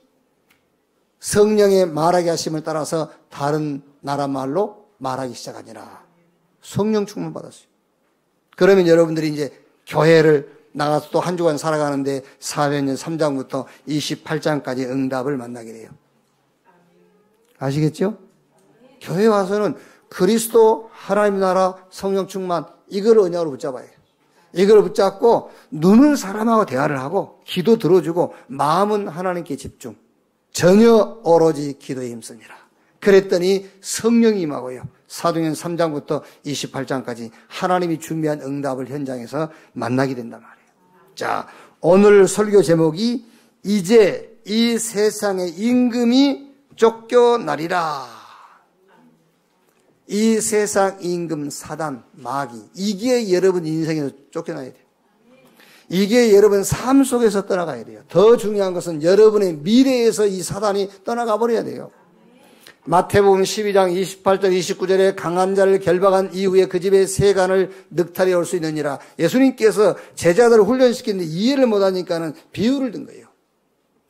성령의 말하게 하심을 따라서 다른 나라 말로 말하기 시작하니라. 성령 충만 받았어요. 그러면 여러분들이 이제 교회를 나가서 또 한 주간 살아가는데 사도행전 3장부터 28장까지 응답을 만나게 돼요. 아시겠죠? 교회 와서는 그리스도 하나님 나라 성령 충만 이걸 언약으로 붙잡아야 해요. 이걸 붙잡고 눈은 사람하고 대화를 하고 기도 들어주고 마음은 하나님께 집중. 전혀 오로지 기도에 힘쓰니라. 그랬더니 성령이 임하고요. 사도행전 3장부터 28장까지 하나님이 준비한 응답을 현장에서 만나게 된단 말이에요. 자, 오늘 설교 제목이 이제 이 세상의 임금이 쫓겨나리라. 이 세상 임금 사단 마귀 이게 여러분 인생에서 쫓겨나야 돼요. 이게 여러분 삶 속에서 떠나가야 돼요. 더 중요한 것은 여러분의 미래에서 이 사단이 떠나가 버려야 돼요. 마태복음 12장 28절 29절에 강한 자를 결박한 이후에 그 집에 세간을 늑탈해 올 수 있느니라. 예수님께서 제자들을 훈련시키는데 이해를 못하니까는 비유를 든 거예요.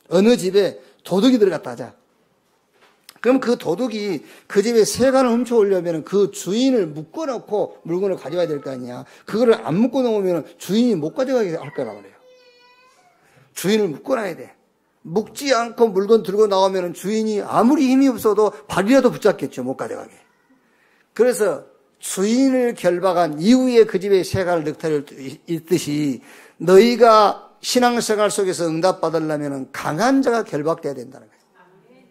어느 집에 도둑이 들어갔다 하자. 그럼 그 도둑이 그 집에 세간을 훔쳐오려면 그 주인을 묶어놓고 물건을 가져와야 될 거 아니야. 그거를 안 묶어놓으면 주인이 못 가져가게 할 거란 말이에요. 주인을 묶어놔야 돼. 묶지 않고 물건 들고 나오면 주인이 아무리 힘이 없어도 발이라도 붙잡겠죠. 못 가져가게. 그래서 주인을 결박한 이후에 그 집에 세간을 늑탈할 있듯이 너희가 신앙생활 속에서 응답받으려면 강한 자가 결박돼야 된다는 거예요.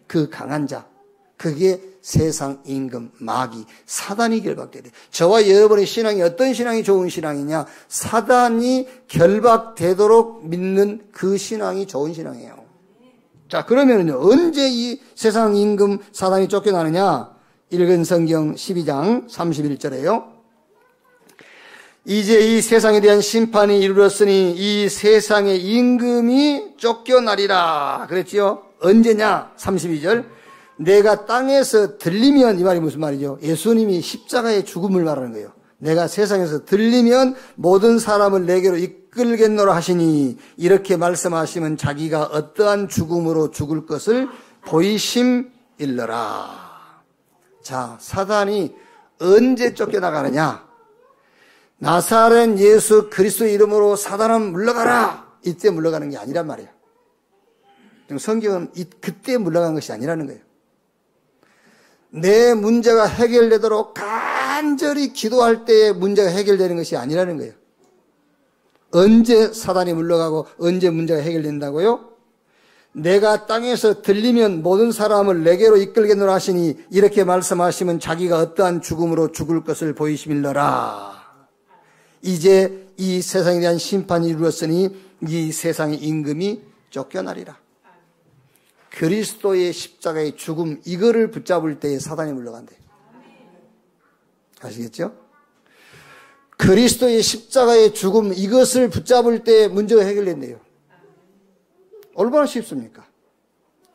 그 강한 자. 그게 세상 임금 마귀 사단이 결박돼야 돼. 저와 여러분의 신앙이 어떤 신앙이 좋은 신앙이냐? 사단이 결박되도록 믿는 그 신앙이 좋은 신앙이에요. 자, 그러면은요, 언제 이 세상 임금 사단이 쫓겨나느냐? 읽은 성경 12장 31절에요. 이제 이 세상에 대한 심판이 이르렀으니 이 세상의 임금이 쫓겨나리라. 그랬지요? 언제냐? 32절. 내가 땅에서 들리면, 이 말이 무슨 말이죠? 예수님이 십자가의 죽음을 말하는 거예요. 내가 세상에서 들리면 모든 사람을 내게로 이끌겠노라 하시니 이렇게 말씀하시면 자기가 어떠한 죽음으로 죽을 것을 보이심일러라. 자, 사단이 언제 쫓겨나가느냐? 나사렛 예수 그리스도의 이름으로 사단은 물러가라. 이때 물러가는 게 아니란 말이에요. 성경은 그때 물러간 것이 아니라는 거예요. 내 문제가 해결되도록 간절히 기도할 때에 문제가 해결되는 것이 아니라는 거예요. 언제 사단이 물러가고 언제 문제가 해결된다고요? 내가 땅에서 들리면 모든 사람을 내게로 이끌겠노라 하시니 이렇게 말씀하시면 자기가 어떠한 죽음으로 죽을 것을 보이심일러라. 이제 이 세상에 대한 심판이 이루었으니 이 세상의 임금이 쫓겨나리라. 그리스도의 십자가의 죽음 이거를 붙잡을 때에 사단이 물러간대. 아시겠죠? 그리스도의 십자가의 죽음 이것을 붙잡을 때 문제가 해결된대요. 얼마나 쉽습니까?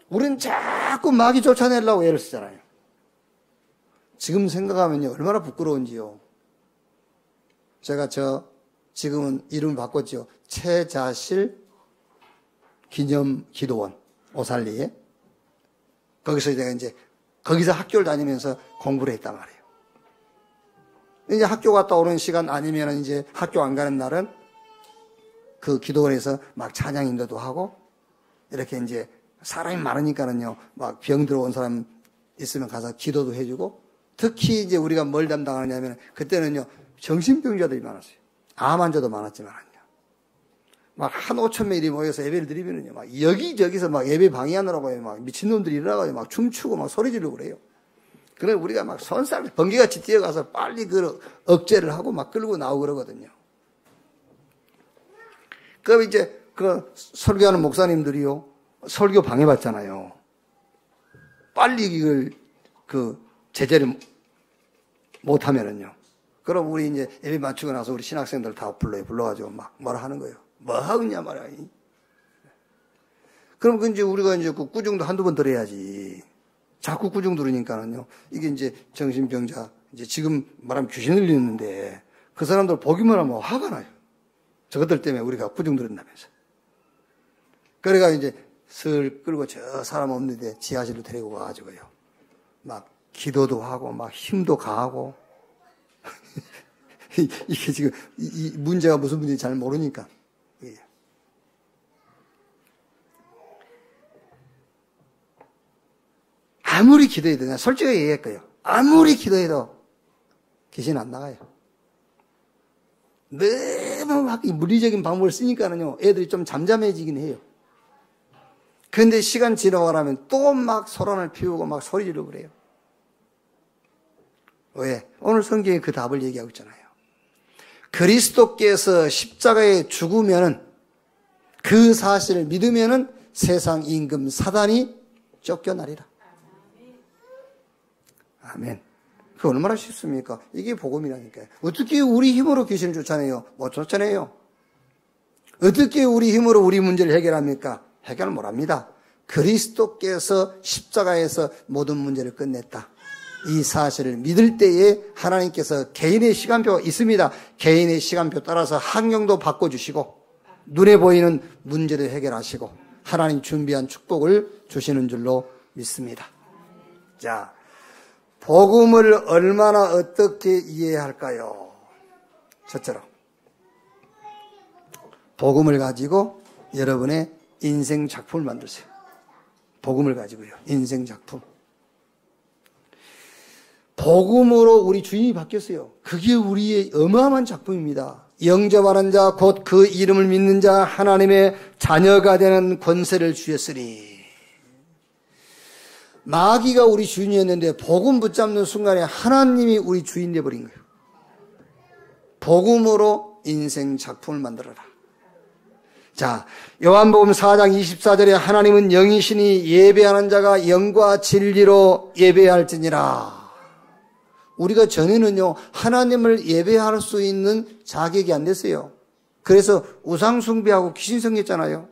우리는 자꾸 마귀 쫓아내려고 애를 쓰잖아요. 지금 생각하면요 얼마나 부끄러운지요. 제가 지금은 이름을 바꿨죠. 최자실 기념기도원 오살리에. 거기서 내가 거기서 학교를 다니면서 공부를 했단 말이에요. 이제 학교 갔다 오는 시간 아니면 이제 학교 안 가는 날은 그 기도원에서 막 찬양 인도도 하고 이렇게 이제 사람이 많으니까는요 막 병 들어온 사람 있으면 가서 기도도 해주고 특히 이제 우리가 뭘 담당하냐면 그때는요 정신병자들이 많았어요. 암 환자도 많았지만요. 막 1,5,000명이 모여서 예배를 드리면은요, 막 여기저기서 막 예배 방해하느라고 막 미친놈들이 일어나가지고 막 춤추고 막 소리 지르고 그래요. 그래 우리가 막 손살 번개같이 뛰어가서 빨리 그 억제를 하고 막 끌고 나오고 그러거든요. 그럼 이제 그 설교하는 목사님들이요, 설교 방해받잖아요. 빨리 이걸 제재를 못하면은요. 그럼 우리 이제 예배 마치고 나서 우리 신학생들 다 불러가지고 막 뭐라 하는 거예요. 뭐 하겠냐 말이야. 그럼 그 이제 우리가 이제 그 꾸중도 한두 번 들어야지. 자꾸 꾸중 들으니까는요. 이게 이제 정신병자, 이제 지금 말하면 귀신 들리는데 그 사람들 보기만 하면 화가 나요. 저것들 때문에 우리가 꾸중 들었다면서. 그래가 이제 슬 끌고 저 사람 없는데 지하실로 데리고 가가지고요. 막 기도도 하고 막 힘도 가하고. 이게 지금 이 문제가 무슨 문제인지 잘 모르니까. 아무리 기도해도, 내가 솔직하게 얘기할 거예요. 아무리 기도해도 귀신 안 나가요. 너무 막 물리적인 방법을 쓰니까는요, 애들이 좀 잠잠해지긴 해요. 그런데 시간 지나고 나면 또 막 소란을 피우고 막 소리 지르고 그래요. 왜? 오늘 성경에 그 답을 얘기하고 있잖아요. 그리스도께서 십자가에 죽으면은, 그 사실을 믿으면은 세상 임금 사단이 쫓겨나리라. 아멘. 그게 얼마나 쉽습니까? 이게 복음이라니까요. 어떻게 우리 힘으로 귀신을 쫓아내요? 못 쫓아내요. 어떻게 우리 힘으로 우리 문제를 해결합니까? 해결 못합니다. 그리스도께서 십자가에서 모든 문제를 끝냈다. 이 사실을 믿을 때에 하나님께서 개인의 시간표가 있습니다. 개인의 시간표 따라서 환경도 바꿔주시고 눈에 보이는 문제도 해결하시고 하나님 준비한 축복을 주시는 줄로 믿습니다. 자, 복음을 얼마나 어떻게 이해할까요? 첫째로, 복음을 가지고 여러분의 인생 작품을 만드세요. 복음을 가지고요. 인생 작품. 복음으로 우리 주인이 바뀌었어요. 그게 우리의 어마어마한 작품입니다. 영접하는 자, 곧 그 이름을 믿는 자, 하나님의 자녀가 되는 권세를 주셨으니. 마귀가 우리 주인이었는데 복음 붙잡는 순간에 하나님이 우리 주인 되어버린 거예요. 복음으로 인생 작품을 만들어라. 자, 요한복음 4장 24절에 하나님은 영이시니 예배하는 자가 영과 진리로 예배할지니라. 우리가 전에는요, 하나님을 예배할 수 있는 자격이 안 됐어요. 그래서 우상숭배하고 귀신숭배했잖아요.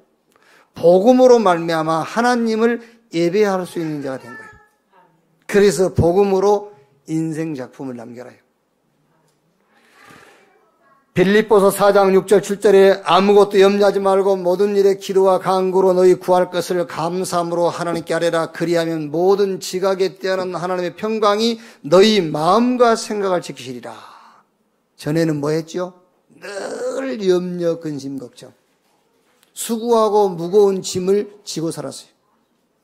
복음으로 말미암아 하나님을 예배할 수 있는 자가 된 거예요. 그래서 복음으로 인생 작품을 남겨라요. 빌립보서 4장 6절 7절에 아무것도 염려하지 말고 모든 일에 기도와 간구로 너희 구할 것을 감사함으로 하나님께 아뢰라. 그리하면 모든 지각에 뛰어난 하나님의 평강이 너희 마음과 생각을 지키시리라. 전에는 뭐 했죠? 늘 염려, 근심, 걱정. 수고하고 무거운 짐을 지고 살았어요.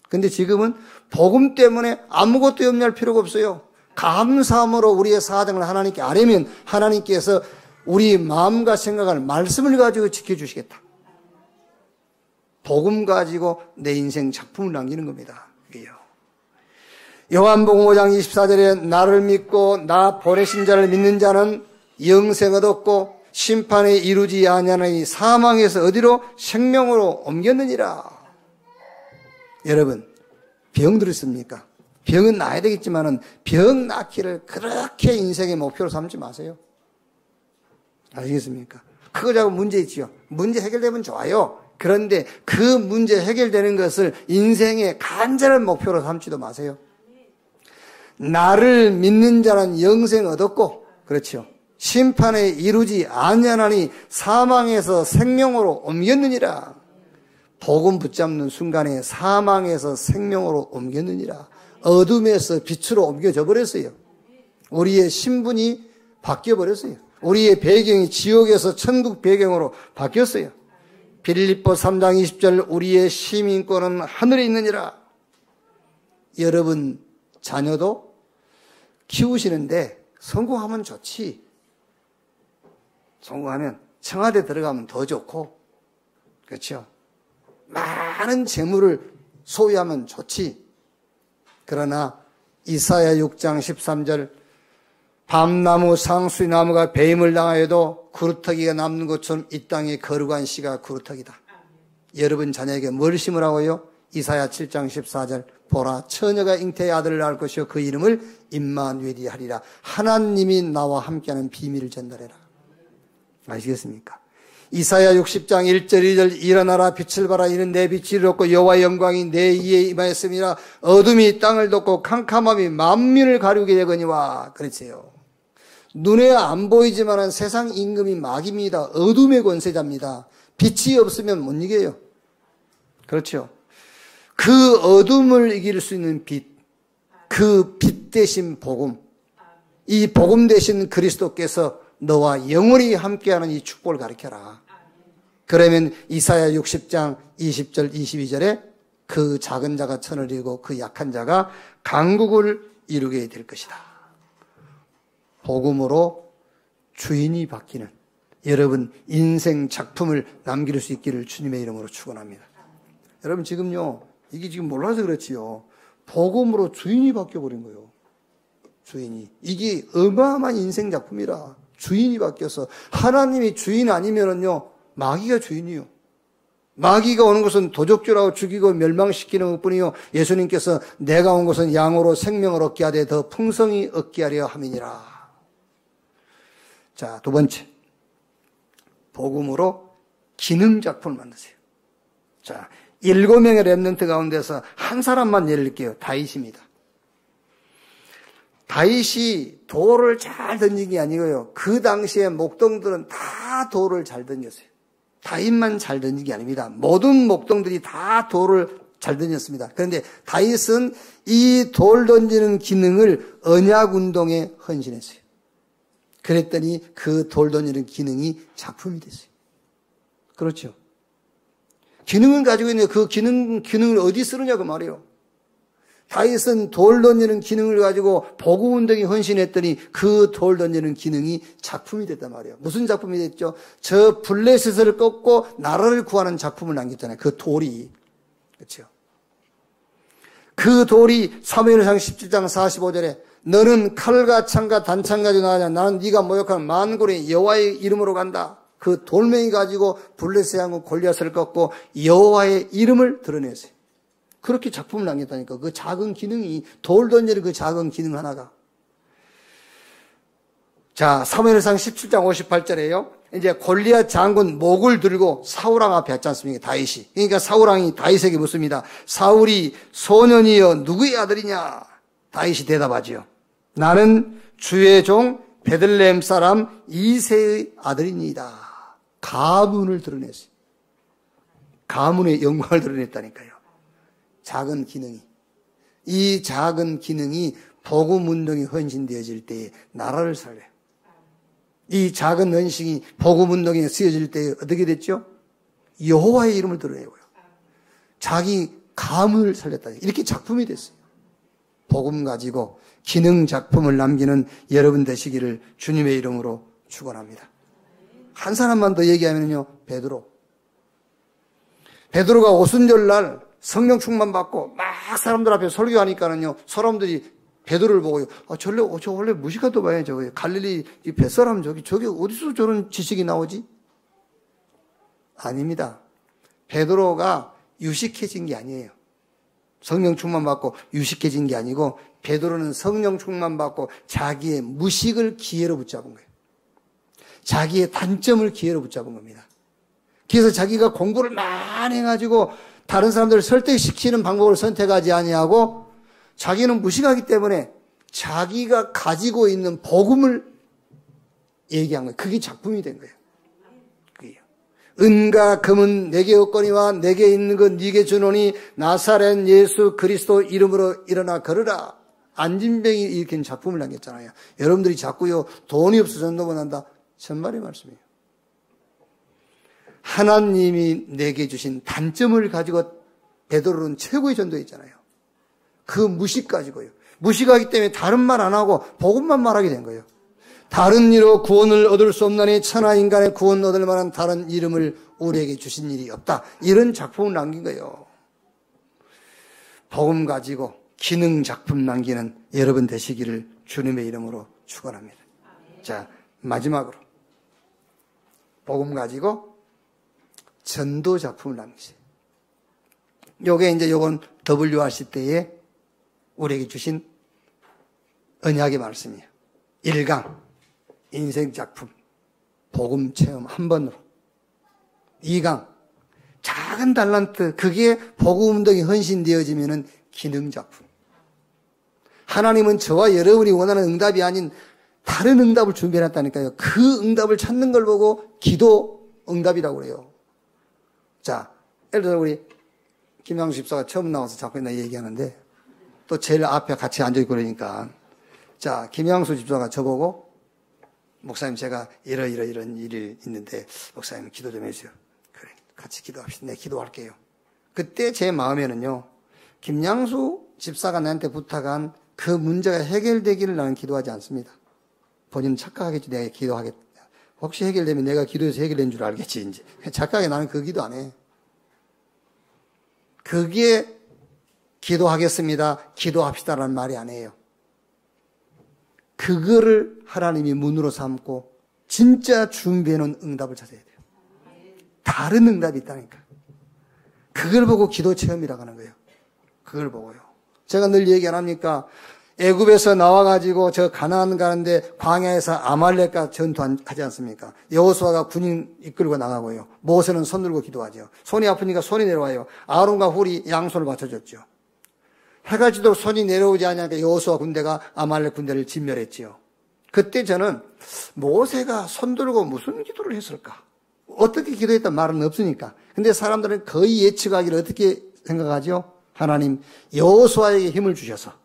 근데 지금은 복음 때문에 아무것도 염려할 필요가 없어요. 감사함으로 우리의 사정을 하나님께 아뢰면 하나님께서 우리 마음과 생각을 말씀을 가지고 지켜주시겠다. 복음 가지고 내 인생 작품을 남기는 겁니다. 그게요. 요한복음 5장 24절에 나를 믿고 나 보내신 자를 믿는 자는 영생 얻었고 심판에 이루지 아니하나니 사망에서 어디로 생명으로 옮겼느니라. 여러분, 병 들으십니까? 병은 나야 되겠지만은 병 낫기를 그렇게 인생의 목표로 삼지 마세요. 아시겠습니까? 그거 자꾸 문제 있지요. 문제 해결되면 좋아요. 그런데 그 문제 해결되는 것을 인생의 간절한 목표로 삼지도 마세요. 나를 믿는 자는 영생 얻었고, 그렇죠. 심판에 이루지 아니하나니 사망에서 생명으로 옮겼느니라. 복음 붙잡는 순간에 사망에서 생명으로 옮겼느니라. 어둠에서 빛으로 옮겨져 버렸어요. 우리의 신분이 바뀌어 버렸어요. 우리의 배경이 지옥에서 천국 배경으로 바뀌었어요. 빌립보 3장 20절 우리의 시민권은 하늘에 있느니라. 여러분 자녀도 키우시는데 성공하면 좋지. 성공하면 청와대 들어가면 더 좋고, 그렇죠? 많은 재물을 소유하면 좋지. 그러나 이사야 6장 13절 밤나무 상수리나무가 배임을 당하여도 구루터기가 남는 것처럼 이 땅에 거룩한 씨가 구루터기다. 여러분 자녀에게 뭘 심으라고요? 이사야 7장 14절 보라 처녀가 잉태의 아들을 낳을 것이요 그 이름을 임마누엘이 하리라. 하나님이 나와 함께하는 비밀을 전달해라. 아시겠습니까? 이사야 60장 1절 2절 일어나라 빛을 봐라 이는 내 빛이 이롭고 여호와의 영광이 내 위에 임하였음이라. 어둠이 땅을 덮고 캄캄함이 만민을 가리우게 되거니와. 그렇지요. 눈에 안 보이지만 세상 임금이 마귀입니다. 어둠의 권세자입니다. 빛이 없으면 못 이겨요. 그렇죠. 그 어둠을 이길 수 있는 빛, 그 빛 대신 복음, 이 복음 대신 그리스도께서 너와 영원히 함께하는 이 축복을 가르쳐라. 그러면 이사야 60장 20절 22절에 그 작은 자가 천을 이루고 그 약한 자가 강국을 이루게 될 것이다. 복음으로 주인이 바뀌는 여러분 인생 작품을 남길 수 있기를 주님의 이름으로 축원합니다. 여러분 지금요 이게 지금 몰라서 그렇지요. 복음으로 주인이 바뀌어버린 거예요. 주인이. 이게 어마어마한 인생 작품이라. 주인이 바뀌어서 하나님이 주인 아니면은요 마귀가 주인이요. 마귀가 오는 것은 도적질하고 죽이고 멸망시키는 것뿐이요. 예수님께서 내가 온 것은 양으로 생명을 얻게 하되 더 풍성히 얻게 하려 함이니라. 자, 두 번째. 복음으로 기능 작품을 만드세요. 자, 7명의 렘넌트 가운데서 한 사람만 예를 들게요. 다윗입니다. 다윗이 돌을 잘 던진 게 아니고요. 그 당시에 목동들은 다 돌을 잘 던졌어요. 다윗만 잘 던진 게 아닙니다. 모든 목동들이 다 돌을 잘 던졌습니다. 그런데 다윗은 이 돌 던지는 기능을 언약운동에 헌신했어요. 그랬더니 그 돌 던지는 기능이 작품이 됐어요. 그렇죠. 기능을 가지고 있는데 그 기능을 어디 쓰느냐고 말이에요. 다윗은 돌 던지는 기능을 가지고 복음운동에 헌신했더니 그 돌 던지는 기능이 작품이 됐단 말이에요. 무슨 작품이 됐죠? 저 블레셋을 꺾고 나라를 구하는 작품을 남겼잖아요. 그 돌이. 그렇죠. 그 돌이 사무엘상 17장 45절에 너는 칼과 창과 단창 가지고 나가냐. 나는 네가 모욕하는 만군의 여호와의 이름으로 간다. 그 돌멩이 가지고 블레셋 왕국 골리앗을 꺾고 여호와의 이름을 드러냈어요. 그렇게 작품을 남겼다니까. 그 작은 기능이 돌 던지는 그 작은 기능 하나가. 자, 사무엘상 17장 58절에요. 이제 골리앗 장군 목을 들고 사울왕 앞에 왔지 않습니까? 다윗이. 그러니까 사울왕이 다윗에게 묻습니다. 사울이 소년이여 누구의 아들이냐? 다윗이 대답하지요. 나는 주의 종 베들레헴 사람 이새의 아들이니이다. 가문을 드러냈어요. 가문의 영광을 드러냈다니까요. 작은 기능이. 이 작은 기능이 복음 운동이 헌신되어질 때에 나라를 살려요. 이 작은 헌신이 복음 운동에 쓰여질 때에 어떻게 됐죠? 여호와의 이름을 드러내고요. 자기 가문을 살렸다. 이렇게 작품이 됐어요. 복음 가지고 기능 작품을 남기는 여러분 되시기를 주님의 이름으로 축원합니다. 한 사람만 더 얘기하면요. 베드로가 오순절날 성령 충만 받고 막 사람들 앞에 설교하니까는요. 사람들이 베드로를 보고요. 저 원래 무식하도 봐요. 저 갈릴리 이 뱃사람 저기 어디서 저런 지식이 나오지? 아닙니다. 베드로가 유식해진 게 아니에요. 성령 충만 받고 유식해진 게 아니고 베드로는 성령 충만 받고 자기의 무식을 기회로 붙잡은 거예요. 자기의 단점을 기회로 붙잡은 겁니다. 그래서 자기가 공부를 많이 해가지고 다른 사람들을 설득시키는 방법을 선택하지 아니하고 자기는 무식하기 때문에 자기가 가지고 있는 복음을 얘기한 거예요. 그게 작품이 된 거예요. 그게요. 은과 금은 내게 없거니와 내게 있는 것 네게 주노니 나사렛 예수 그리스도 이름으로 일어나 걸으라. 안진뱅이 일으킨 작품을 남겼잖아요. 여러분들이 자꾸요 돈이 없어서 전도만 한다. 천만의 말씀이에요. 하나님이 내게 주신 단점을 가지고 베드로는 최고의 전도했잖아요. 그 무식 가지고요. 무식하기 때문에 다른 말 안 하고 복음만 말하게 된 거예요. 다른 이로 구원을 얻을 수 없나니 천하 인간의 구원 얻을 만한 다른 이름을 우리에게 주신 일이 없다. 이런 작품을 남긴 거예요. 복음 가지고 기능 작품 남기는 여러분 되시기를 주님의 이름으로 축원합니다. 자, 마지막으로 복음 가지고 전도 작품을 남기세요. 요게 이제 요건 WRC 때에 우리에게 주신 언약의 말씀이에요. 1강, 인생 작품, 복음 체험 한 번으로. 2강, 작은 달란트, 그게 복음 운동이 헌신되어지면은 기능 작품. 하나님은 저와 여러분이 원하는 응답이 아닌 다른 응답을 준비해놨다니까요. 그 응답을 찾는 걸 보고 기도 응답이라고 그래요. 자, 예를 들어 우리 김양수 집사가 처음 나와서 자꾸 나 얘기하는데 또 제일 앞에 같이 앉아있고 그러니까 자, 김양수 집사가 저보고 목사님 제가 이런 일이 있는데 목사님 기도 좀 해주세요. 그래, 같이 기도합시다. 네, 기도할게요. 그때 제 마음에는요, 김양수 집사가 나한테 부탁한 그 문제가 해결되기를 나는 기도하지 않습니다. 본인은 착각하겠지. 내가 기도하겠다. 혹시 해결되면 내가 기도해서 해결된 줄 알겠지. 이제 착각해. 나는 그 기도 안 해. 그게 기도하겠습니다. 기도합시다라는 말이 아니에요. 그거를 하나님이 문으로 삼고 진짜 준비해놓은 응답을 찾아야 돼요. 다른 응답이 있다니까. 그걸 보고 기도 체험이라고 하는 거예요. 그걸 보고요. 제가 늘 얘기 안 합니까? 애굽에서 나와가지고 저 가나안 가는데 광야에서 아말렉과 전투하지 않습니까? 여호수아가 군인 이끌고 나가고요. 모세는 손 들고 기도하죠. 손이 아프니까 손이 내려와요. 아론과 훌이 양손을 받쳐줬죠. 해가 지도록 손이 내려오지 않으니까 여호수아 군대가 아말렉 군대를 진멸했지요. 그때 저는 모세가 손 들고 무슨 기도를 했을까? 어떻게 기도했단 말은 없으니까. 근데 사람들은 거의 예측하기를 어떻게 생각하죠? 하나님 여호수아에게 힘을 주셔서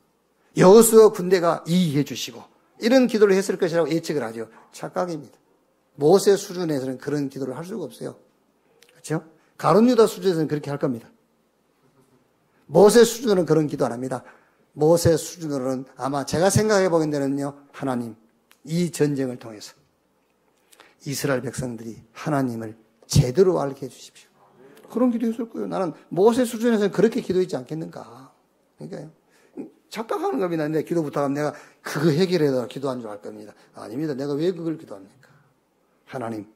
여호수아 군대가 이기해 주시고 이런 기도를 했을 것이라고 예측을 하죠. 착각입니다. 모세 수준에서는 그런 기도를 할 수가 없어요. 그렇죠? 가룟 유다 수준에서는 그렇게 할 겁니다. 모세 수준으로는 그런 기도 안 합니다. 모세 수준으로는 아마 제가 생각해 보기에는요, 하나님 이 전쟁을 통해서 이스라엘 백성들이 하나님을 제대로 알게 해 주십시오. 그런 기도했을 거예요. 나는 모세 수준에서는 그렇게 기도했지 않겠는가. 그러니까요. 착각하는 겁니다. 내 기도 부탁하면 내가 그거 해결해서 기도한 줄 알 겁니다. 아닙니다. 내가 왜 그걸 기도합니까? 하나님,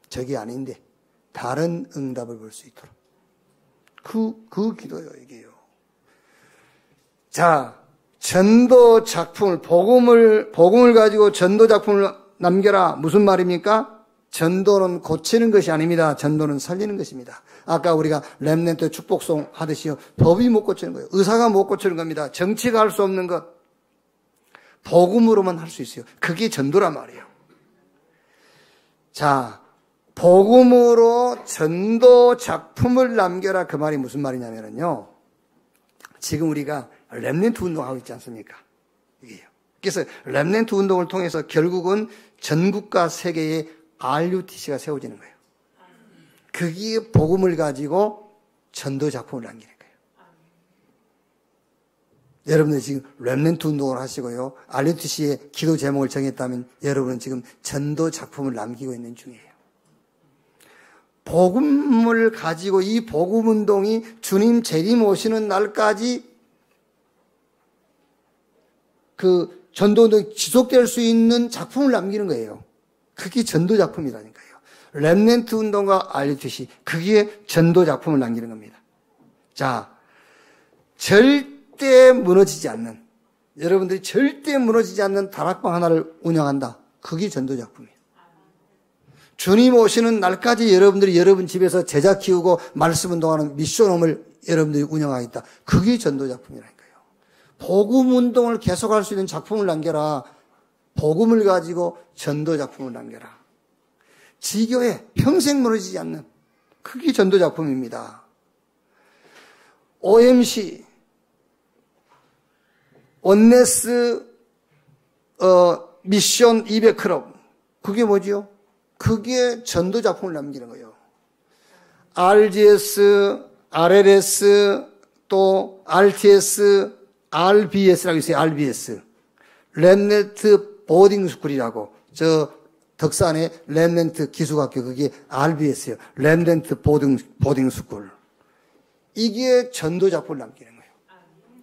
저게 아닌데 다른 응답을 볼 수 있도록. 그 기도요, 이게요. 자, 전도 작품을, 복음을 가지고 전도 작품을 남겨라. 무슨 말입니까? 전도는 고치는 것이 아닙니다. 전도는 살리는 것입니다. 아까 우리가 렘넌트 축복송 하듯이요. 법이 못 고치는 거예요. 의사가 못 고치는 겁니다. 정치가 할 수 없는 것. 복음으로만 할 수 있어요. 그게 전도란 말이에요. 자, 복음으로 전도 작품을 남겨라. 그 말이 무슨 말이냐면요. 지금 우리가 렘넌트 운동하고 있지 않습니까? 이게요. 그래서 렘넌트 운동을 통해서 결국은 전국과 세계에 RUTC가 세워지는 거예요. 그게 복음을 가지고 전도 작품을 남기는 거예요. 여러분들 지금 렘넌트 운동을 하시고요. RUTC의 기도 제목을 정했다면 여러분은 지금 전도 작품을 남기고 있는 중이에요. 복음을 가지고 이 복음 운동이 주님 재림 오시는 날까지 그 전도 운동이 지속될 수 있는 작품을 남기는 거예요. 그게 전도 작품이라니까요. 렘넌트 운동과 RUTC, 그게 전도 작품을 남기는 겁니다. 자, 절대 무너지지 않는, 여러분들이 절대 무너지지 않는 다락방 하나를 운영한다. 그게 전도 작품이에요. 주님 오시는 날까지 여러분들이 여러분 집에서 제자 키우고 말씀 운동하는 미션홈을 여러분들이 운영하겠다. 그게 전도 작품이라니까요. 복음 운동을 계속할 수 있는 작품을 남겨라. 복음을 가지고 전도 작품을 남겨라. 지교에 평생 무너지지 않는 그게 전도 작품입니다. OMC 원네스 미션 200클럽 그게 뭐지요? 그게 전도 작품을 남기는 거예요. RGS, RLS, 또 RTS, RBS라고 있어요. RBS. 렘넌트 보딩스쿨이라고. 저 덕산의 렘넌트 기숙학교 그게 RBS예요. 렘넌트 보딩스쿨. 이게 전도 작품을 남기는 거예요.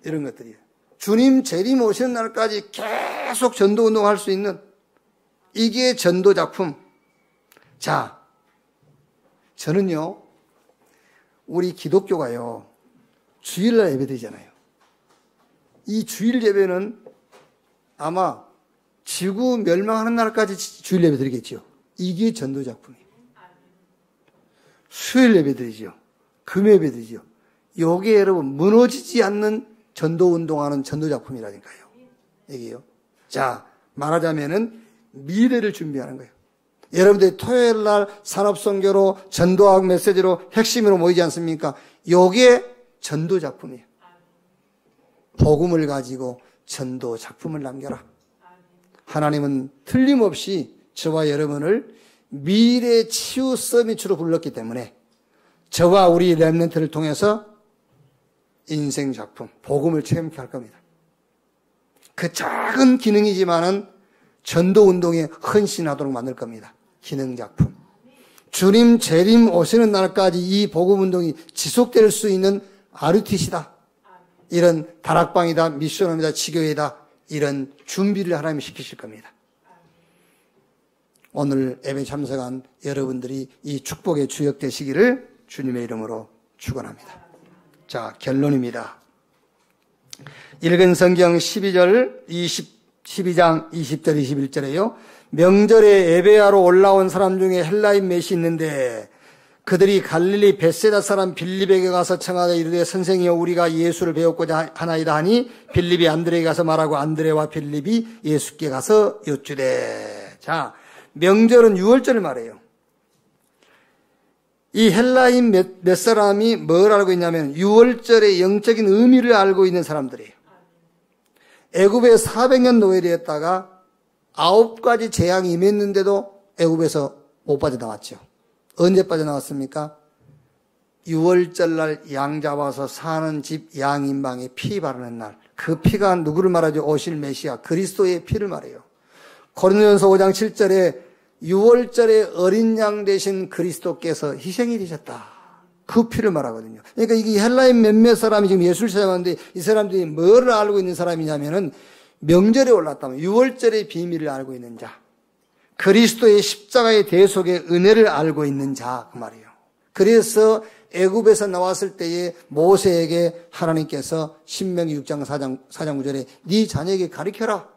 이런 것들이에요. 주님 재림 오시는 날까지 계속 전도 운동할 수 있는 이게 전도 작품. 자, 저는요, 우리 기독교가요, 주일날 예배드리잖아요. 이 주일 예배는 아마 지구 멸망하는 날까지 주일 예배 드리겠죠. 이게 전도 작품이에요. 수요일 예배 드리죠. 금 예배 드리죠. 요게 여러분 무너지지 않는 전도 운동하는 전도 작품이라니까요. 이게요. 자, 말하자면은 미래를 준비하는 거예요. 여러분들이 토요일 날 산업선교로 전도학 메시지로 핵심으로 모이지 않습니까? 요게 전도 작품이에요. 복음을 가지고 전도 작품을 남겨라. 하나님은 틀림없이 저와 여러분을 미래 치유 서밋으로 불렀기 때문에 저와 우리 렘넌트를 통해서 인생 작품, 복음을 체험케 할 겁니다. 그 작은 기능이지만은 전도 운동에 헌신하도록 만들 겁니다. 기능 작품. 주님 재림 오시는 날까지 이 복음 운동이 지속될 수 있는 RUTC다. 이런 다락방이다, 미션홈이다, 지교회다. 이런 준비를 하나님이 시키실 겁니다. 오늘 예배 참석한 여러분들이 이 축복의 주역 되시기를 주님의 이름으로 축원합니다. 자, 결론입니다. 읽은 성경 12장 20절 21절에요. 명절에 예배하러 올라온 사람 중에 헬라인 몇이 있는데 그들이 갈릴리 벳세다 사람 빌립에게 가서 청하되 이르되 선생이여 우리가 예수를 배웠고자 하나이다 하니 빌립이 안드레에게 가서 말하고 안드레와 빌립이 예수께 가서 여쭈되. 자, 명절은 유월절을 말해요. 이 헬라인 몇 사람이 뭘 알고 있냐면 유월절의 영적인 의미를 알고 있는 사람들이에요. 애굽에 400년 노예되었다가 9가지 재앙이 임했는데도 애굽에서 못 빠져나왔죠. 언제 빠져나왔습니까? 유월절날 양 잡아서 사는 집 양인방에 피 바르는 날. 그 피가 누구를 말하죠? 오실 메시아 그리스도의 피를 말해요. 고린도전서 5장 7절에 유월절에 어린 양 되신 그리스도께서 희생이 되셨다. 그 피를 말하거든요. 그러니까 이게 헬라인 몇몇 사람이 지금 예수를 찾아왔는데 이 사람들이 뭐를 알고 있는 사람이냐면은 명절에 올랐다면 유월절의 비밀을 알고 있는 자. 그리스도의 십자가의 대속의 은혜를 알고 있는 자 그 말이에요. 그래서 애굽에서 나왔을 때에 모세에게 하나님께서 신명기 6장 4장 9절에 네 자녀에게 가르쳐라.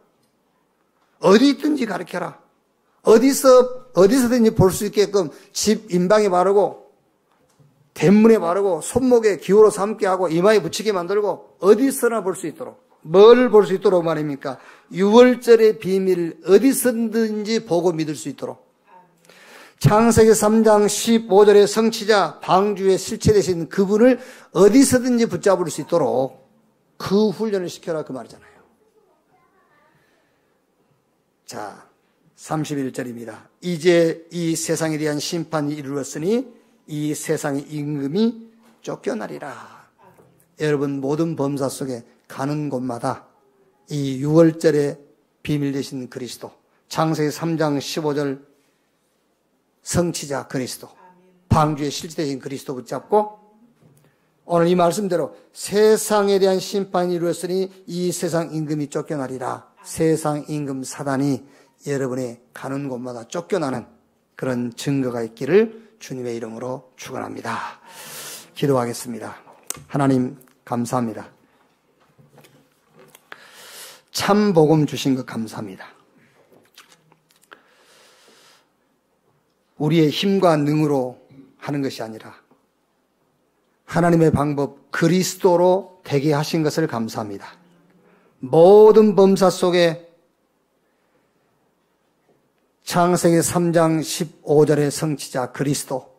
어디 있든지 가르쳐라. 어디서든지 볼 수 있게끔 집 인방에 바르고 대문에 바르고 손목에 기호로 삼게 하고 이마에 붙이게 만들고 어디서나 볼 수 있도록. 뭘 볼 수 있도록 말입니까? 유월절의 비밀을 어디서든지 보고 믿을 수 있도록. 창세기 3장 15절의 성취자 방주에 실체되신 그분을 어디서든지 붙잡을 수 있도록 그 훈련을 시켜라 그 말이잖아요. 자, 31절입니다. 이제 이 세상에 대한 심판이 이르렀으니 이 세상의 임금이 쫓겨나리라. 여러분 모든 범사 속에 가는 곳마다 이 유월절의 비밀 되신 그리스도, 창세기 3장 15절 성취자 그리스도, 방주에 실제되신 그리스도 붙잡고 오늘 이 말씀대로 세상에 대한 심판이 이루어졌으니 이 세상 임금이 쫓겨나리라. 세상 임금 사단이 여러분의 가는 곳마다 쫓겨나는 그런 증거가 있기를 주님의 이름으로 축원합니다. 기도하겠습니다. 하나님 감사합니다. 참 복음 주신 것 감사합니다. 우리의 힘과 능으로 하는 것이 아니라 하나님의 방법 그리스도로 되게 하신 것을 감사합니다. 모든 범사 속에 창세기 3장 15절의 성취자 그리스도,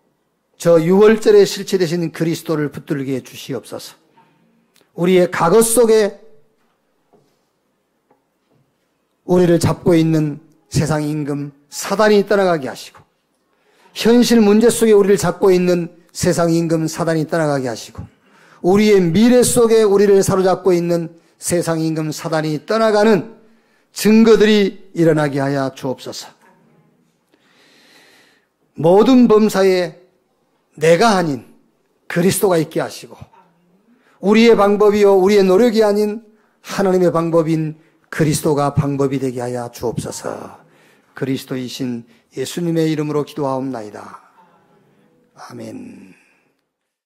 저 유월절에 실체되신 그리스도를 붙들게 해 주시옵소서. 우리의 과거 속에 우리를 잡고 있는 세상 임금 사단이 떠나가게 하시고 현실 문제 속에 우리를 잡고 있는 세상 임금 사단이 떠나가게 하시고 우리의 미래 속에 우리를 사로잡고 있는 세상 임금 사단이 떠나가는 증거들이 일어나게 하여 주옵소서. 모든 범사에 내가 아닌 그리스도가 있게 하시고 우리의 방법이요 우리의 노력이 아닌 하나님의 방법인 그리스도가 방법이 되게 하여 주옵소서. 그리스도이신 예수님의 이름으로 기도하옵나이다. 아멘.